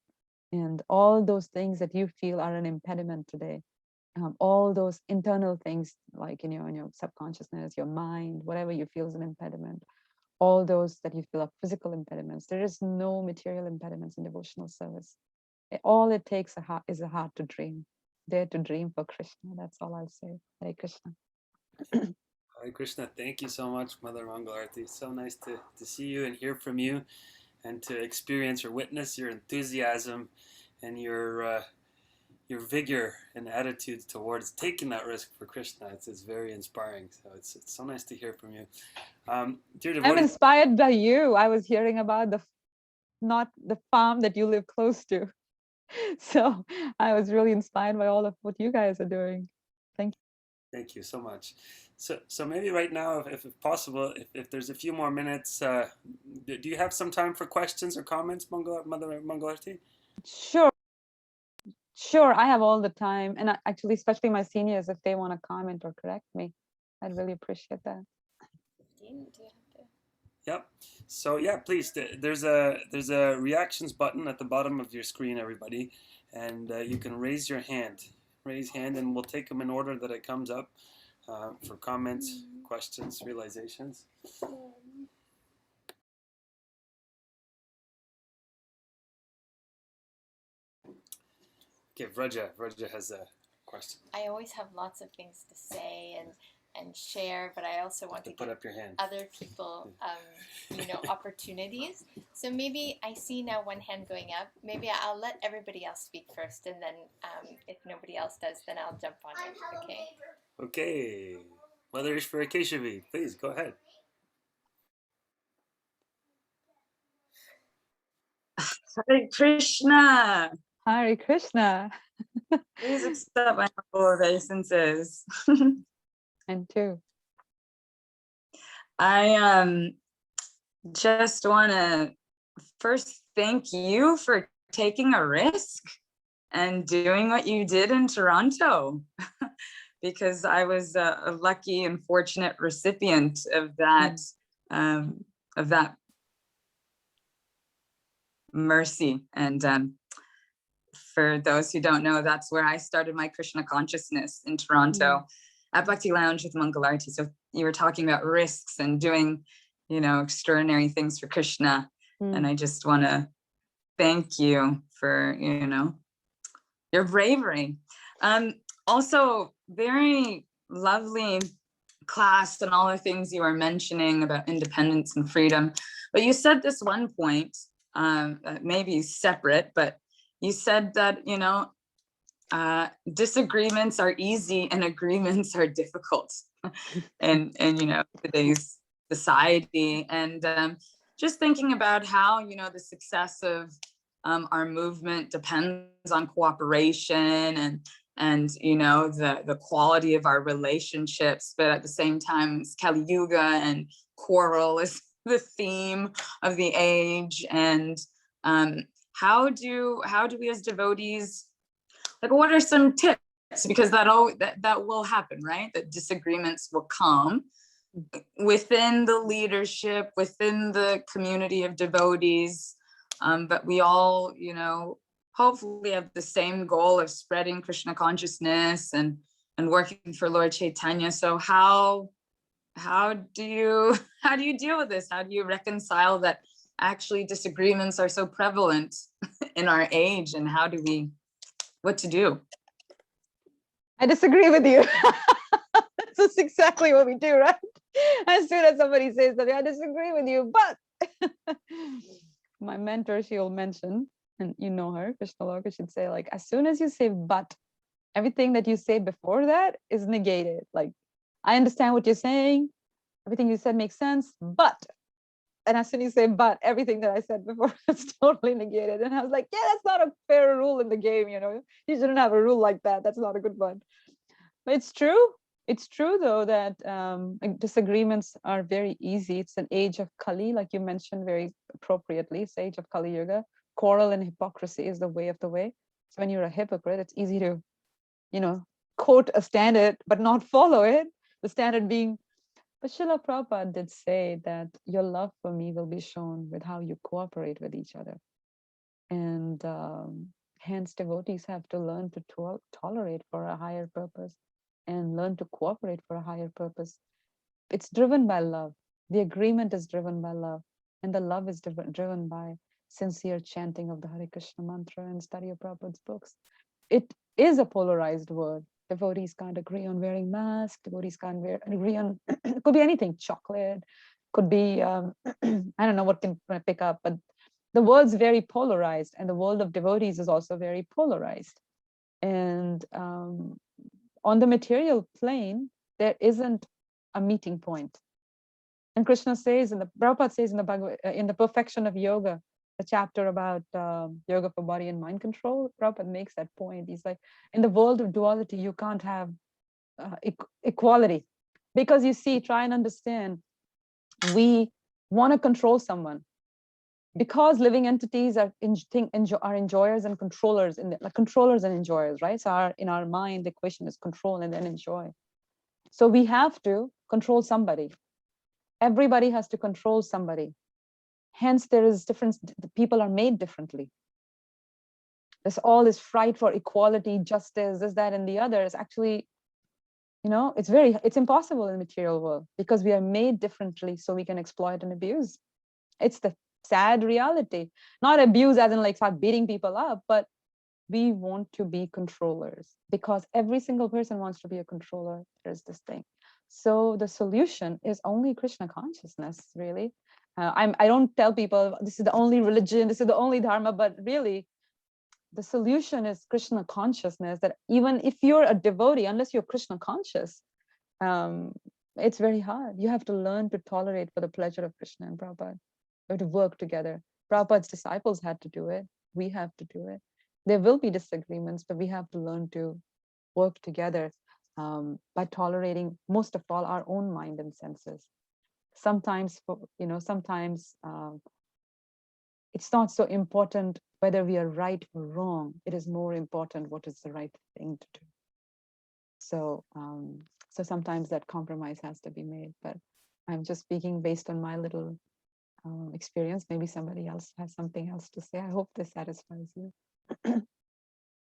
and all those things that you feel are an impediment today. All those internal things, like in your subconsciousness, your mind, whatever you feel is an impediment, all those that you feel are physical impediments. There is no material impediments in devotional service. All it takes is a heart to dream. Dare to dream for Krishna. That's all I'll say. Hare Krishna. Hare Krishna, thank you so much, Mother Mangal Aarti. It's so nice to see you and hear from you, and to experience or witness your enthusiasm and your vigor and attitude towards taking that risk for Krishna. It's very inspiring. So it's so nice to hear from you. Dear devotees, I'm inspired by you. I was hearing about not the farm that you live close to. So I was really inspired by all of what you guys are doing. Thank you. Thank you so much. So maybe right now, if possible, if there's a few more minutes, do you have some time for questions or comments, Mother Mangal Aarti? Sure, I have all the time. And actually, especially my seniors, if they want to comment or correct me, I'd really appreciate that. Do you have to? Yep. So yeah, please. There's a reactions button at the bottom of your screen, everybody, and you can raise your hand. Raise hand, and we'll take them in order that it comes up for comments, questions, realizations. Okay, Vraja has a question. I always have lots of things to say and share, but I also want to Put give up your hand. other people, opportunities. So maybe I see now one hand going up. Maybe I'll let everybody else speak first, and then if nobody else does, then I'll jump on it. Okay. Okay. Mother Ishvara Keshavi, please go ahead. Hare Krishna. Hare Krishna. Please accept my humble obeisances. And too. I just want to first thank you for taking a risk and doing what you did in Toronto, because I was a lucky and fortunate recipient of that mercy. And for those who don't know, that's where I started my Krishna consciousness, in Toronto at Bhakti Lounge with Mangal Aarti. So you were talking about risks and doing, extraordinary things for Krishna. And I just want to thank you for, your bravery. Also, very lovely class and all the things you were mentioning about independence and freedom. But you said this one point, maybe separate, but you said that, disagreements are easy and agreements are difficult in today's society. And just thinking about how, the success of our movement depends on cooperation and the quality of our relationships, but at the same time, it's Kali Yuga and quarrel is the theme of the age. And how do we as devotees, like, what are some tips? Because that will happen, right? That disagreements will come within the leadership, within the community of devotees. But we all, hopefully have the same goal of spreading Krishna consciousness and working for Lord Chaitanya. So how do you deal with this? How do you reconcile that actually disagreements are so prevalent in our age, and what to do? I disagree with you. That's exactly what we do, right? As soon as somebody says something, I disagree with you, but my mentor, she'll mention, and you know her, Krishna Loka, should say, like, as soon as you say but, everything that you say before that is negated. Like, I understand what you're saying, everything you said makes sense, but, and as soon as you say but, everything that I said before is totally negated. And I was like, yeah, that's not a fair rule in the game, you shouldn't have a rule like that. That's not a good one. But it's true. It's true, though, that disagreements are very easy. It's an age of Kali, like you mentioned very appropriately. It's age of Kali Yuga. Quarrel and hypocrisy is the way of the way. So when you're a hypocrite, it's easy to, quote a standard, but not follow it. The standard being, but Srila Prabhupada did say that your love for me will be shown with how you cooperate with each other. And hence, devotees have to learn to tolerate for a higher purpose and learn to cooperate for a higher purpose. It's driven by love. The agreement is driven by love. And the love is driven by sincere chanting of the Hare Krishna mantra and study of Prabhupada's books. It is a polarized world. Devotees can't agree on wearing masks. Devotees can't agree on, it could be anything, chocolate, could be, I don't know what can pick up, but the world's very polarized, and the world of devotees is also very polarized. And on the material plane, there isn't a meeting point. And Krishna says, Prabhupada says in the Perfection of Yoga, the chapter about yoga for body and mind control, Prabhupada makes that point. He's like, in the world of duality, you can't have equality, because you see, try and understand, we want to control someone, because living entities are enjoyers and controllers, like controllers and enjoyers, right? So in our mind, the equation is control and then enjoy. So we have to control somebody. Everybody has to control somebody. Hence, there is difference. The people are made differently. There's all this fight for equality, justice, this, that, and the other is actually, it's impossible in the material world, because we are made differently so we can exploit and abuse. It's the sad reality. Not abuse as in like start beating people up, but we want to be controllers, because every single person wants to be a controller. There's this thing. So the solution is only Krishna consciousness, really. I don't tell people this is the only religion, this is the only dharma, but really the solution is Krishna consciousness, that even if you're a devotee, unless you're Krishna conscious, it's very hard. You have to learn to tolerate for the pleasure of Krishna and Prabhupada. You have to work together. Prabhupada's disciples had to do it. We have to do it. There will be disagreements, but we have to learn to work together by tolerating, most of all, our own mind and senses. Sometimes, it's not so important whether we are right or wrong. It is more important what is the right thing to do. So, so sometimes that compromise has to be made. But I'm just speaking based on my little experience. Maybe somebody else has something else to say. I hope this satisfies you.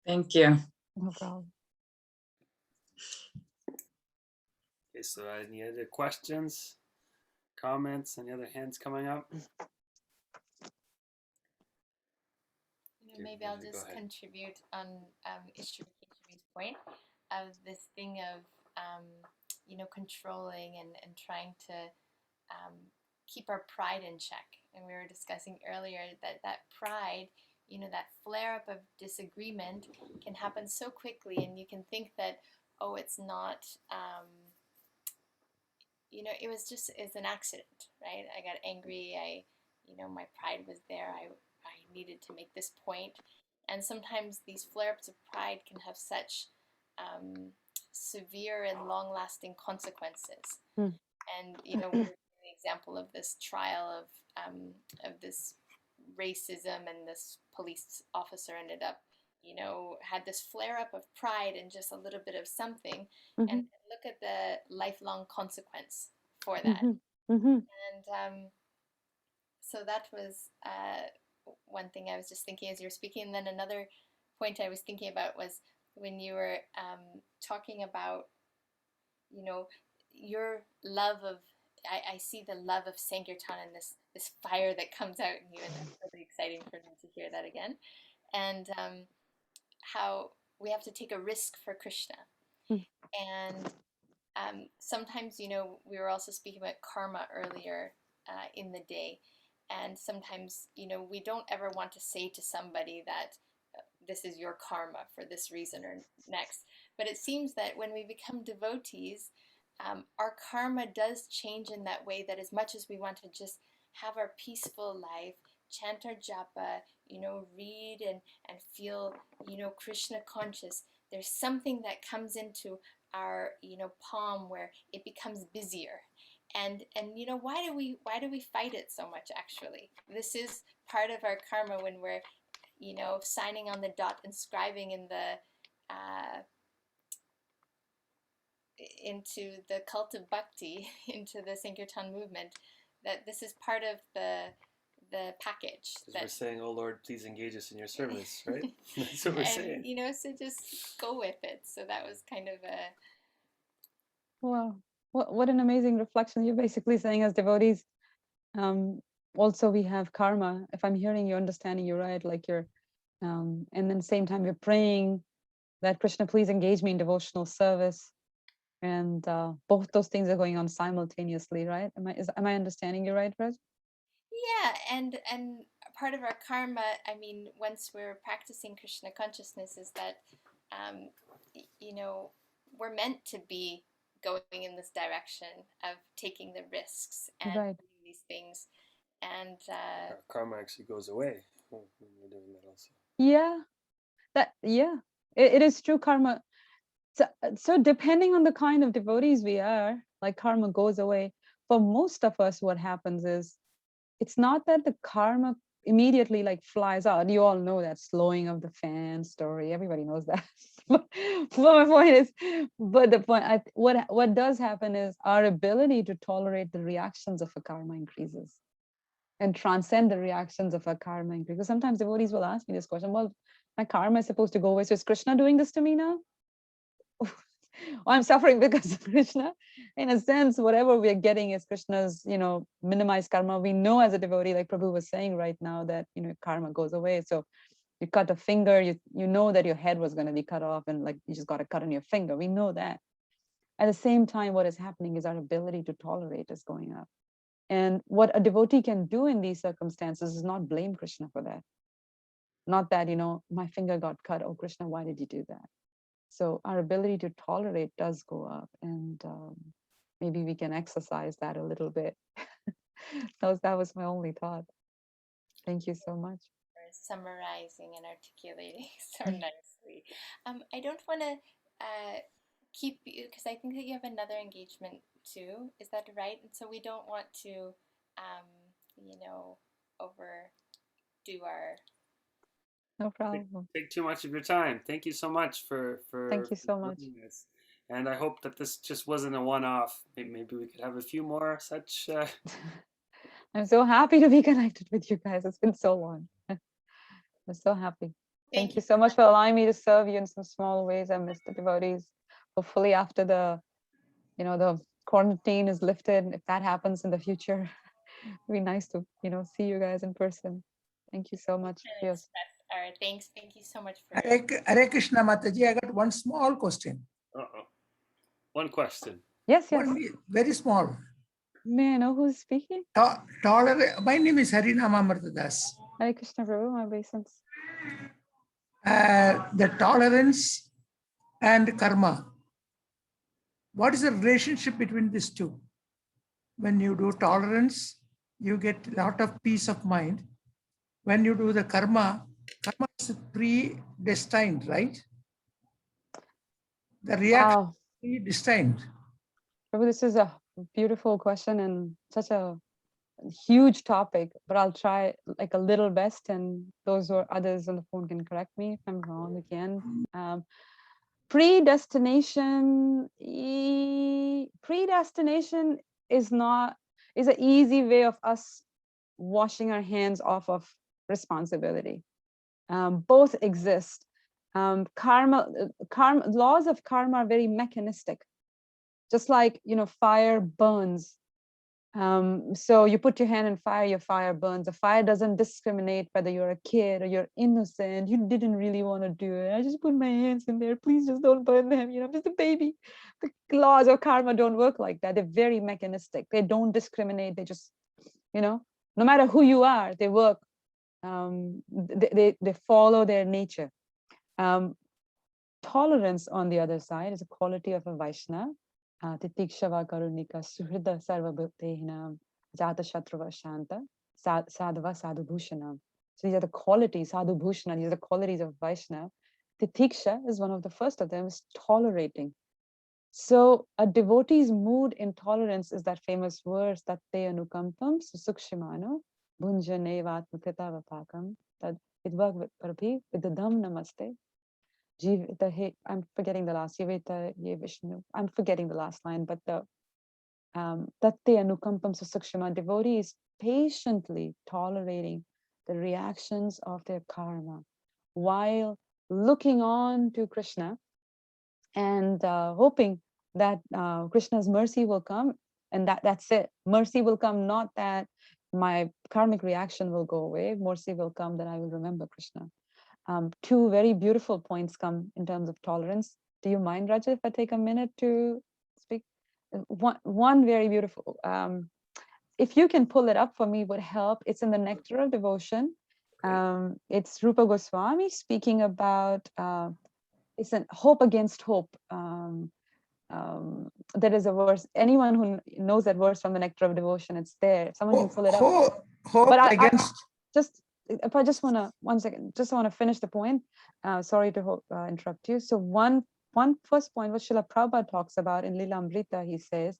Thank you. No problem. Okay, so any other questions, comments, any other hands coming up? Maybe I'll just contribute on Ishwar's point of this thing of controlling and trying to keep our pride in check. And we were discussing earlier that pride, that flare up of disagreement can happen so quickly, and you can think that, oh, it's not, it's an accident, right? I got angry. My pride was there. I needed to make this point. And sometimes these flare-ups of pride can have such severe and long-lasting consequences. And we're an example of this trial of this racism, and this police officer ended up, had this flare-up of pride and just a little bit of something, and look at the lifelong consequence for that. And so that was one thing I was just thinking as you were speaking. And then another point I was thinking about was when you were talking about, your love of, I see the love of Sankirtan and this fire that comes out in you, and that's really exciting for me to hear that again. And how we have to take a risk for Krishna. And sometimes, we were also speaking about karma earlier in the day. And sometimes, we don't ever want to say to somebody that this is your karma for this reason or next. But it seems that when we become devotees, our karma does change in that way, that as much as we want to just have our peaceful life, chant our japa, read and feel, Krishna conscious, there's something that comes into our, palm where it becomes busier. And why do we fight it so much? Actually, this is part of our karma when we're signing on the dot and scribing in the into the cult of bhakti, into the Sankirtan movement, that this is part of the package. We're saying, oh Lord, please engage us in your service, right? That's what we're saying. So just go with it. So that was kind of a... Wow, what an amazing reflection. You're basically saying, as devotees, also we have karma. If I'm hearing you, understanding you right, like you're, and then same time you're praying that Krishna, please engage me in devotional service. And both those things are going on simultaneously, right? Am I understanding you right, Raj? Yeah, and part of our karma, I mean, once we're practicing Krishna consciousness, is that, we're meant to be going in this direction of taking the risks and right. doing these things. And Karma actually goes away when you're doing that also. It is true. Karma. So depending on the kind of devotees we are, like karma goes away. For most of us, what happens is it's not that the karma immediately like flies out. You all know that slowing of the fan story. Everybody knows that. But my point is, but the point, what does happen is our ability to tolerate the reactions of a karma increases and transcend the reactions of a karma increases. Because sometimes devotees will ask me this question, well, my karma is supposed to go away. So is Krishna doing this to me now? I'm suffering because of Krishna. In a sense, whatever we are getting is Krishna's, minimized karma. We know as a devotee, like Prabhu was saying right now, that karma goes away. So you cut a finger, you know that your head was going to be cut off, and like you just got a cut on your finger. We know that. At the same time, what is happening is our ability to tolerate is going up. And what a devotee can do in these circumstances is not blame Krishna for that. Not that, my finger got cut. Oh, Krishna, why did you do that? So our ability to tolerate does go up, and maybe we can exercise that a little bit. That was my only thought. Thank you so much. For summarizing and articulating so nicely. I don't want to keep you because I think that you have another engagement too. Is that right? And so we don't want to, overdo our. No problem. Take too much of your time. Thank you so much for Thank you so much. doing this. And I hope that this just wasn't a one-off. Maybe we could have a few more such. I'm so happy to be connected with you guys. It's been so long. I'm so happy. Thank you so much for allowing me to serve you in some small ways. I miss the devotees. Hopefully after the quarantine is lifted, if that happens in the future, it'd be nice to, see you guys in person. Thank you so much. Yes. All right, thanks. Thank you so much for. Hare Krishna Mataji, I got one small question. One question. Yes. One very small. May I know who's speaking? My name is Harinama Martadas. Hare Krishna Prabhu, my obeisance. The tolerance and karma. What is the relationship between these two? When you do tolerance, you get a lot of peace of mind. When you do the karma is predestined, right? The reaction is predestined. Prabhu, this is a beautiful question and such a huge topic, but I'll try like a little best, and those or others on the phone can correct me if I'm wrong again. Predestination is an easy way of us washing our hands off of responsibility. Both exist. Karma, laws of karma are very mechanistic. Just like, fire burns. So you put your hand in fire, your fire burns. The fire doesn't discriminate whether you're a kid or you're innocent. You didn't really want to do it. I just put my hands in there. Please just don't burn them. I'm just a baby. The laws of karma don't work like that. They're very mechanistic. They don't discriminate. They just, no matter who you are, they work. They follow their nature. Tolerance, on the other side, is a quality of a Vaishnava. Titikshava karunika suhrida sarvabhutena jata shatrava shanta sadhava sadhubhushanam. So these are the qualities, sadhubhushana, these are the qualities of Vaishnava. Titiksha is one of the first of them, is tolerating. So a devotee's mood in tolerance is that famous verse, tatte anukampam susukshimano bhunjane vatmatita vapakam tad idvag parabhi vidadam namaste. I'm forgetting the last. I'm forgetting the last line, but the tatte anukampam susukshima, devotee is patiently tolerating the reactions of their karma while looking on to Krishna and hoping that Krishna's mercy will come, and that's it. Mercy will come, not that my karmic reaction will go away. Mercy will come that I will remember Krishna. Two very beautiful points come in terms of tolerance. Do you mind, Raja, if I take a minute to speak? One very beautiful, if you can pull it up for me, would help. It's in the Nectar of Devotion. It's Rupa Goswami speaking about, it's an hope against hope. there is a verse. Anyone who knows that verse from the Nectar of Devotion, it's there. Someone can pull it up. Hope But I against. just, if I just want to, one second, just want to finish the point. Sorry to interrupt you. So one first point, what Srila Prabhupada talks about in Lila Amrita, he says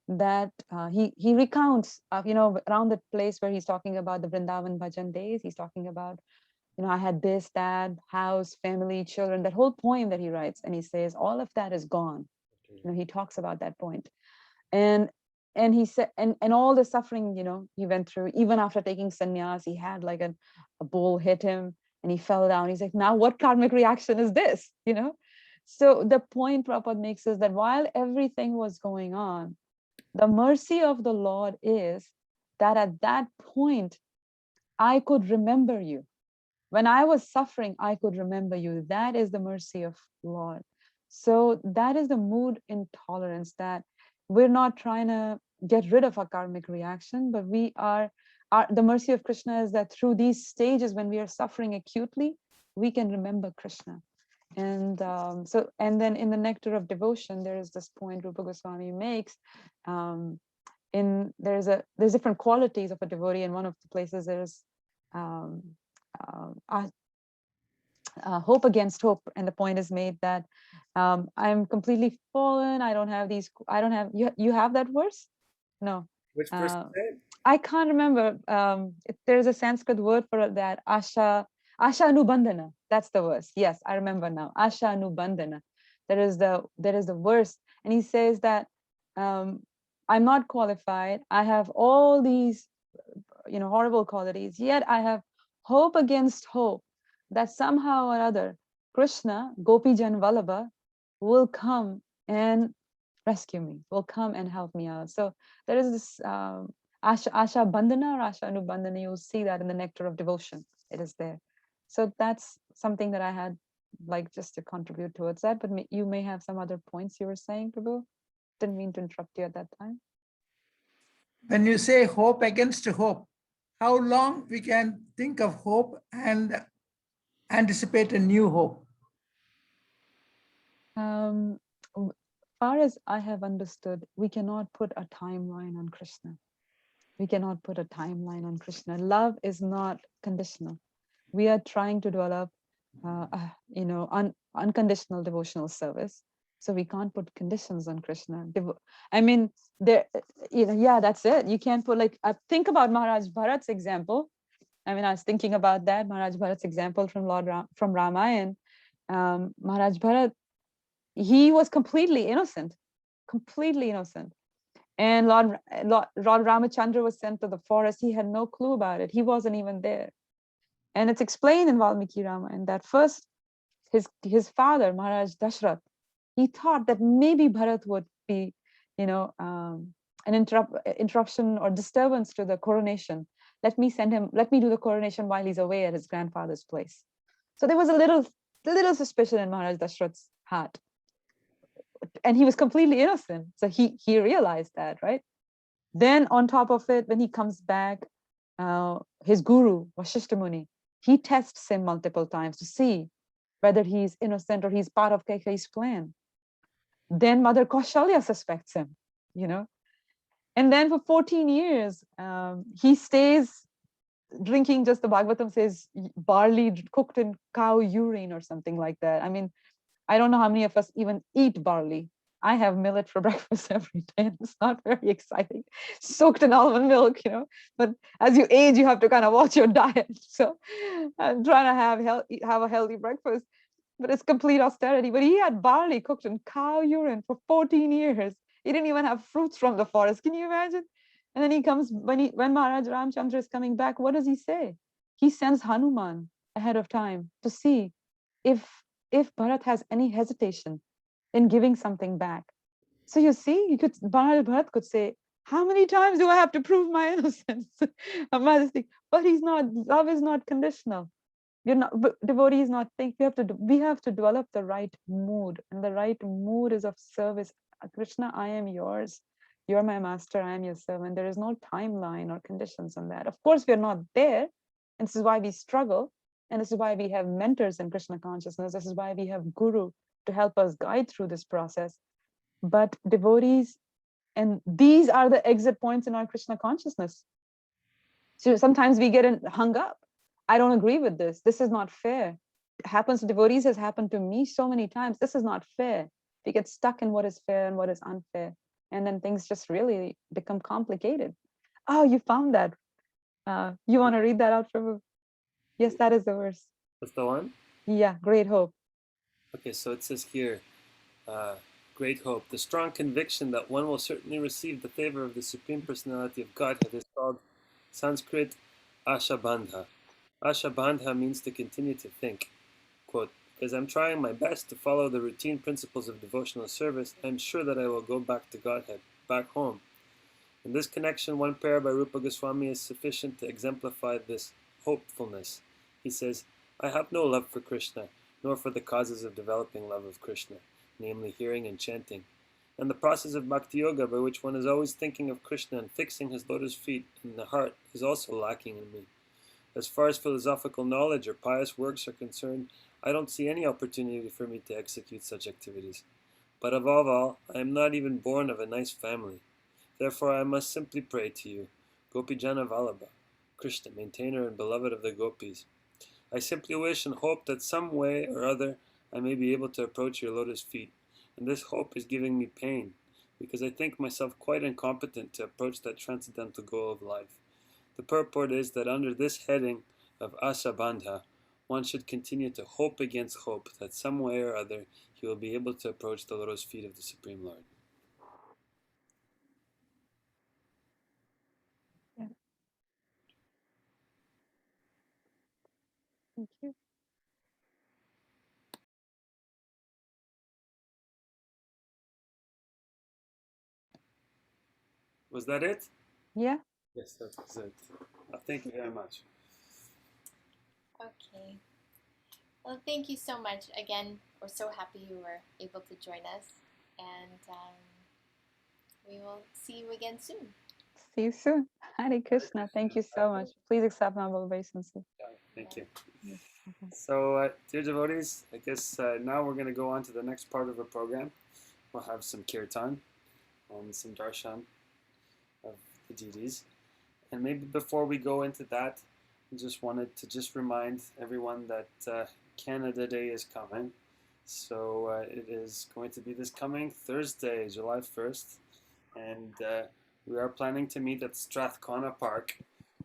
that he recounts, around the place where he's talking about the Vrindavan Bhajan days. He's talking about, I had this, that, house, family, children, that whole poem that he writes. And he says, all of that is gone. He talks about that point. And he said, and all the suffering, he went through, even after taking sannyas, he had like a bull hit him and he fell down. He's like, now what karmic reaction is this? So the point Prabhupada makes is that while everything was going on, the mercy of the Lord is that at that point, I could remember you. When I was suffering, I could remember you. That is the mercy of Lord. So that is the mood in tolerance, that we're not trying to get rid of our karmic reaction, but we are, the mercy of Krishna is that through these stages, when we are suffering acutely, we can remember Krishna. And and then in the Nectar of Devotion, there is this point Rupa Goswami makes. There's different qualities of a devotee, and one of the places there's hope against hope, and the point is made that I'm completely fallen. I don't have you have that verse? No. Which verse is it? I can't remember. There's a Sanskrit word for that. Asha Anubandhana. That's the verse. Yes, I remember now. Asha Anubandhana. There is the verse, and he says that I'm not qualified. I have all these, horrible qualities. Yet I have hope against hope that somehow or other Krishna, Gopijan Vallabha, will come and rescue me, will come and help me out. So there is this Asha Bandhana or Asha Anubandhana. You'll see that in the Nectar of Devotion. It is there. So that's something that I had like just to contribute towards that. But you may have some other points you were saying, Prabhu. Didn't mean to interrupt you at that time. When you say hope against hope, how long we can think of hope and anticipate a new hope? Far as I have understood, we cannot put a timeline on Krishna. We cannot put a timeline on Krishna. Love is not conditional. We are trying to develop, unconditional devotional service. So we can't put conditions on Krishna. I mean, that's it. You can't put think about Maharaj Bharat's example. I mean, I was thinking about that. Maharaj Bharat's example from from Ramayana. Maharaj Bharat, he was completely innocent. And Lord Ramachandra was sent to the forest. He had no clue about it. He wasn't even there. And it's explained in Valmiki Ramayana that first his father, Maharaj Dashrath, he thought that maybe Bharat would be, an interruption or disturbance to the coronation. Let me do the coronation while he's away at his grandfather's place. So there was a little suspicion in Maharaj Dashrath's heart. And he was completely innocent. So he realized that, right? Then on top of it, when he comes back, his guru, Vasishtha Muni, he tests him multiple times to see whether he's innocent or he's part of Kaikeyi's plan. Then Mother Kaushalya suspects him, And then for 14 years, he stays drinking, just the Bhagavatam says, barley cooked in cow urine or something like that. I mean, I don't know how many of us even eat barley. I have millet for breakfast every day. It's not very exciting. Soaked in almond milk, But as you age, you have to kind of watch your diet. So I'm trying to have a healthy breakfast, but it's complete austerity. But he had barley cooked in cow urine for 14 years. He didn't even have fruits from the forest. Can you imagine? And then he comes, when Maharaj Ramchandra is coming back, what does he say? He sends Hanuman ahead of time to see if Bharat has any hesitation in giving something back. So you see, Bharat could say, how many times do I have to prove my innocence? But he's not, love is not conditional. Devotee is not think. We have to develop the right mood, and the right mood is of service. Krishna, I am yours. You're my master. I am your servant. There is no timeline or conditions on that. Of course, we're not there. And this is why we struggle. And this is why we have mentors in Krishna consciousness. This is why we have Guru to help us guide through this process. but devotees, and these are the exit points in our Krishna consciousness. So sometimes we get hung up. I don't agree with this. This is not fair. It happens to devotees, has happened to me so many times. This is not fair. We get stuck in what is fair and what is unfair. And then things just really become complicated. Oh, you found that. You want to read that out, Prabhu? Yes, that is the verse. That's the one? Yeah, great hope. Okay, so it says here, great hope. The strong conviction that one will certainly receive the favor of the Supreme Personality of Godhead is called Sanskrit Ashabandha. Ashabandha means to continue to think. Quote, as I'm trying my best to follow the routine principles of devotional service, I'm sure that I will go back to Godhead, back home. In this connection, one prayer by Rupa Goswami is sufficient to exemplify this hopefulness. He says, I have no love for Krishna, nor for the causes of developing love of Krishna, namely hearing and chanting. And the process of bhakti yoga, by which one is always thinking of Krishna and fixing his lotus feet in the heart, is also lacking in me. As far as philosophical knowledge or pious works are concerned, I don't see any opportunity for me to execute such activities. But above all, I am not even born of a nice family. Therefore I must simply pray to you, Gopijana Vallabha, Krishna, maintainer and beloved of the gopis. I simply wish and hope that some way or other I may be able to approach your lotus feet, and this hope is giving me pain, because I think myself quite incompetent to approach that transcendental goal of life. The purport is that under this heading of Asabandha, one should continue to hope against hope that some way or other he will be able to approach the lotus feet of the Supreme Lord. Yeah. Thank you. Was that it? Yeah. Yes, that was it. Thank you very much. Okay. Well, thank you so much. Again, we're so happy you were able to join us. And we will see you again soon. See you soon. Hare Krishna. Thank you so much. Please accept my obeisance. Thank you. Yes. Okay. So, dear devotees, I guess now we're going to go on to the next part of our program. We'll have some kirtan and some darshan of the deities. And maybe before we go into that, I just wanted to just remind everyone that Canada Day is coming. So it is going to be this coming Thursday, July 1st. And we are planning to meet at Strathcona Park,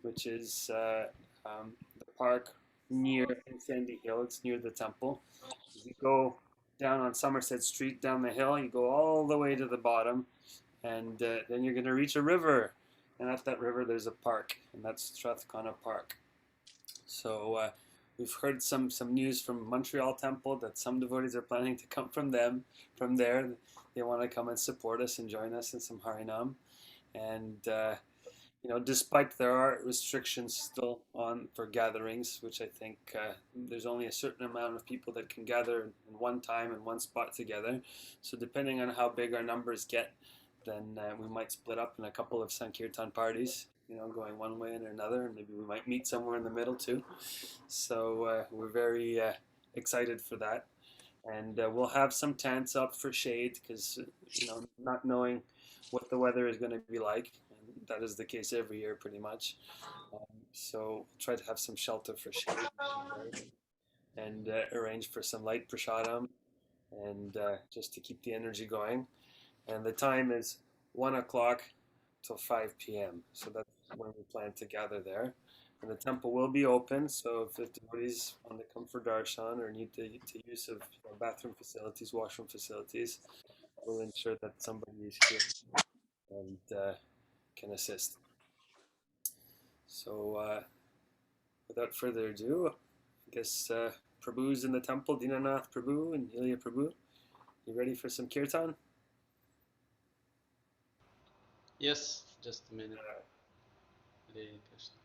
which is the park near in Sandy Hill. It's near the temple. You go down on Somerset Street, down the hill, you go all the way to the bottom, and then you're going to reach a river. And at that river, there's a park, and that's Strathcona Park. So we've heard some news from Montreal Temple that some devotees are planning to come from there. They want to come and support us and join us in some Harinam. And despite there are restrictions still on for gatherings, which I think there's only a certain amount of people that can gather in one time in one spot together. So depending on how big our numbers get, then we might split up in a couple of Sankirtan parties, going one way and another, and maybe we might meet somewhere in the middle too. So we're very excited for that. And we'll have some tents up for shade because, not knowing what the weather is going to be like, and that is the case every year pretty much. So we'll try to have some shelter for shade and arrange for some light prasadam and just to keep the energy going. And the time is 1 o'clock till 5 p.m. So that's when we plan to gather there. And the temple will be open, so if devotees want to come for darshan or need to use of bathroom facilities, washroom facilities, we'll ensure that somebody is here and can assist. So without further ado, I guess Prabhu's in the temple, Dinanath Prabhu and Ilya Prabhu. You ready for some kirtan? Yes, just a minute. Hare Krishna.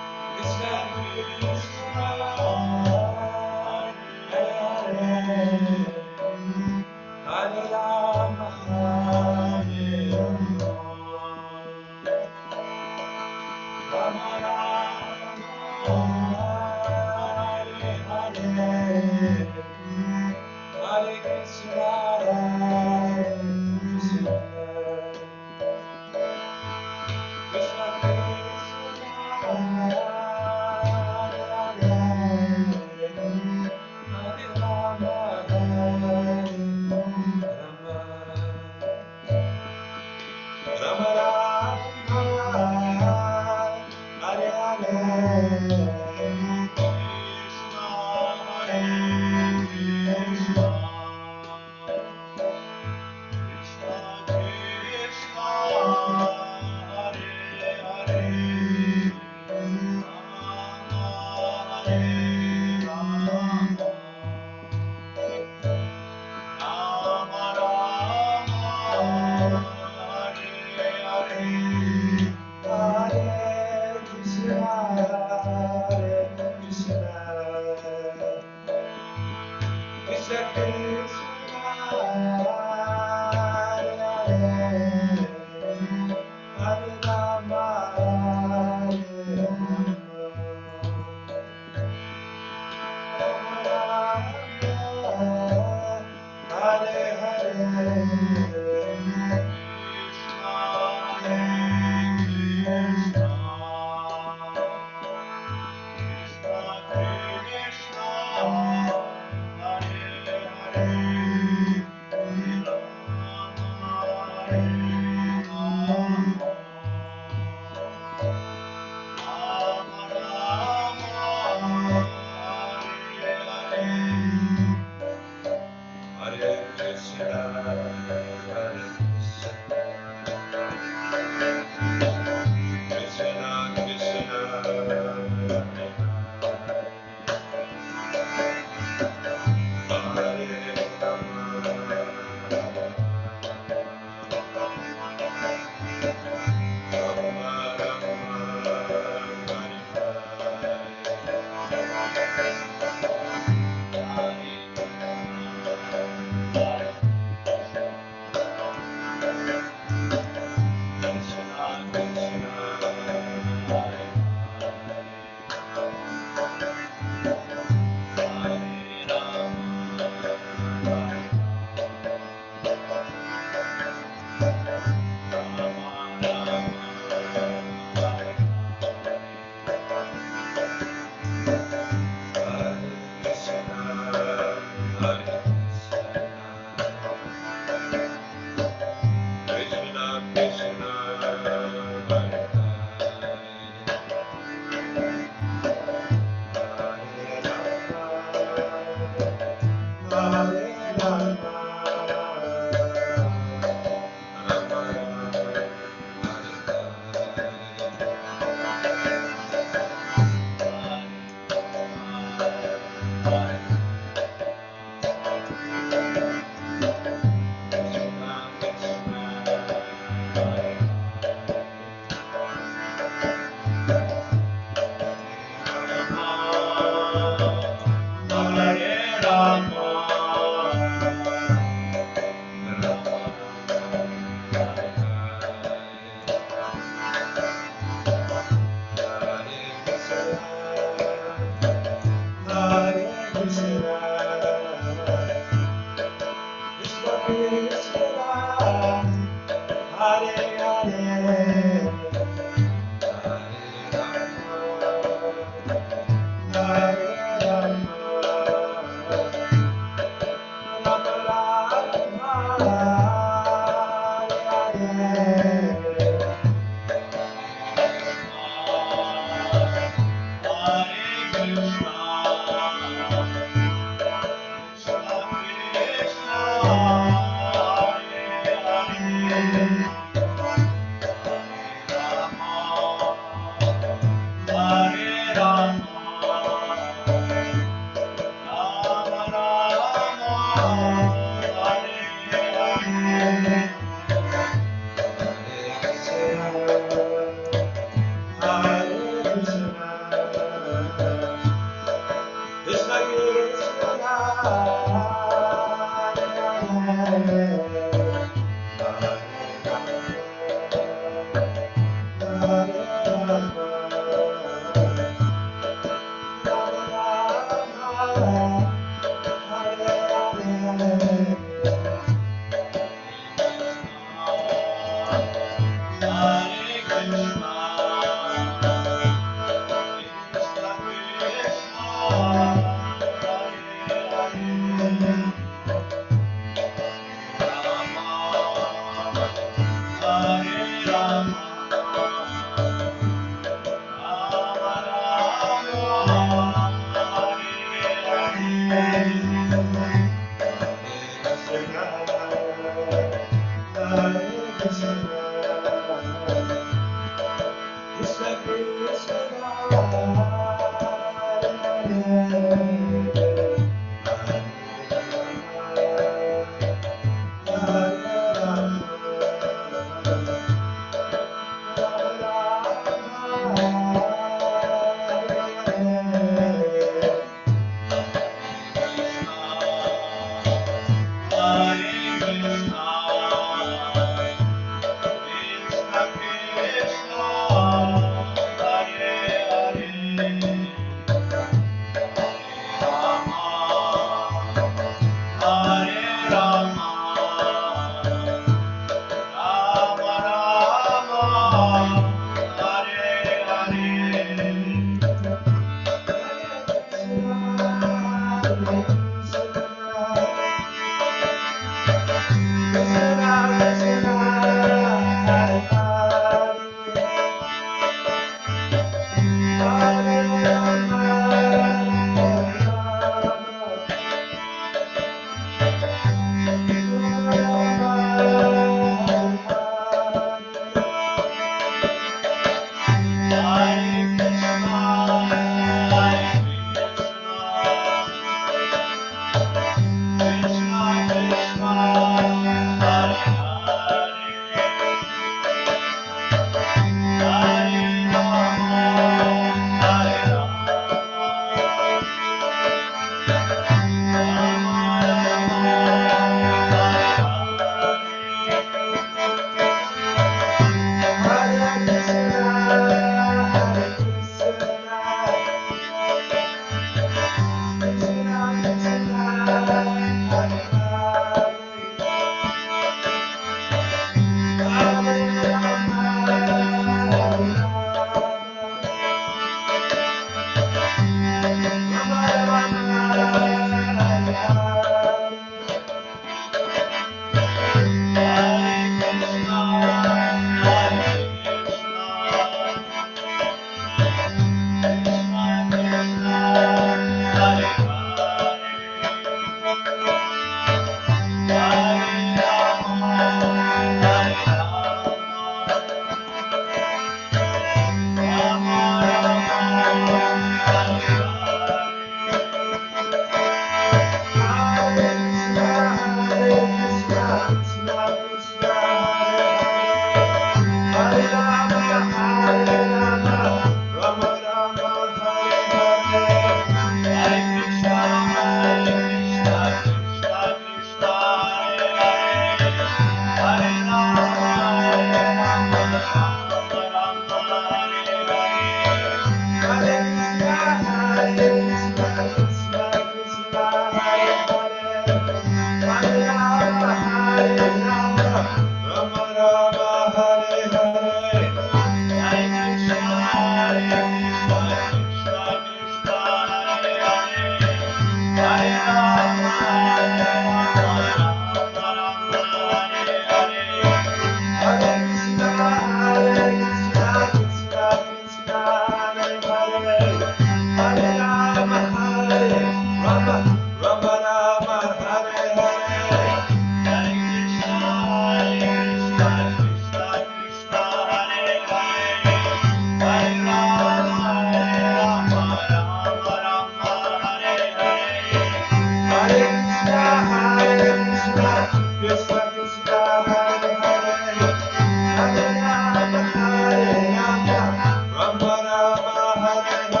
Hare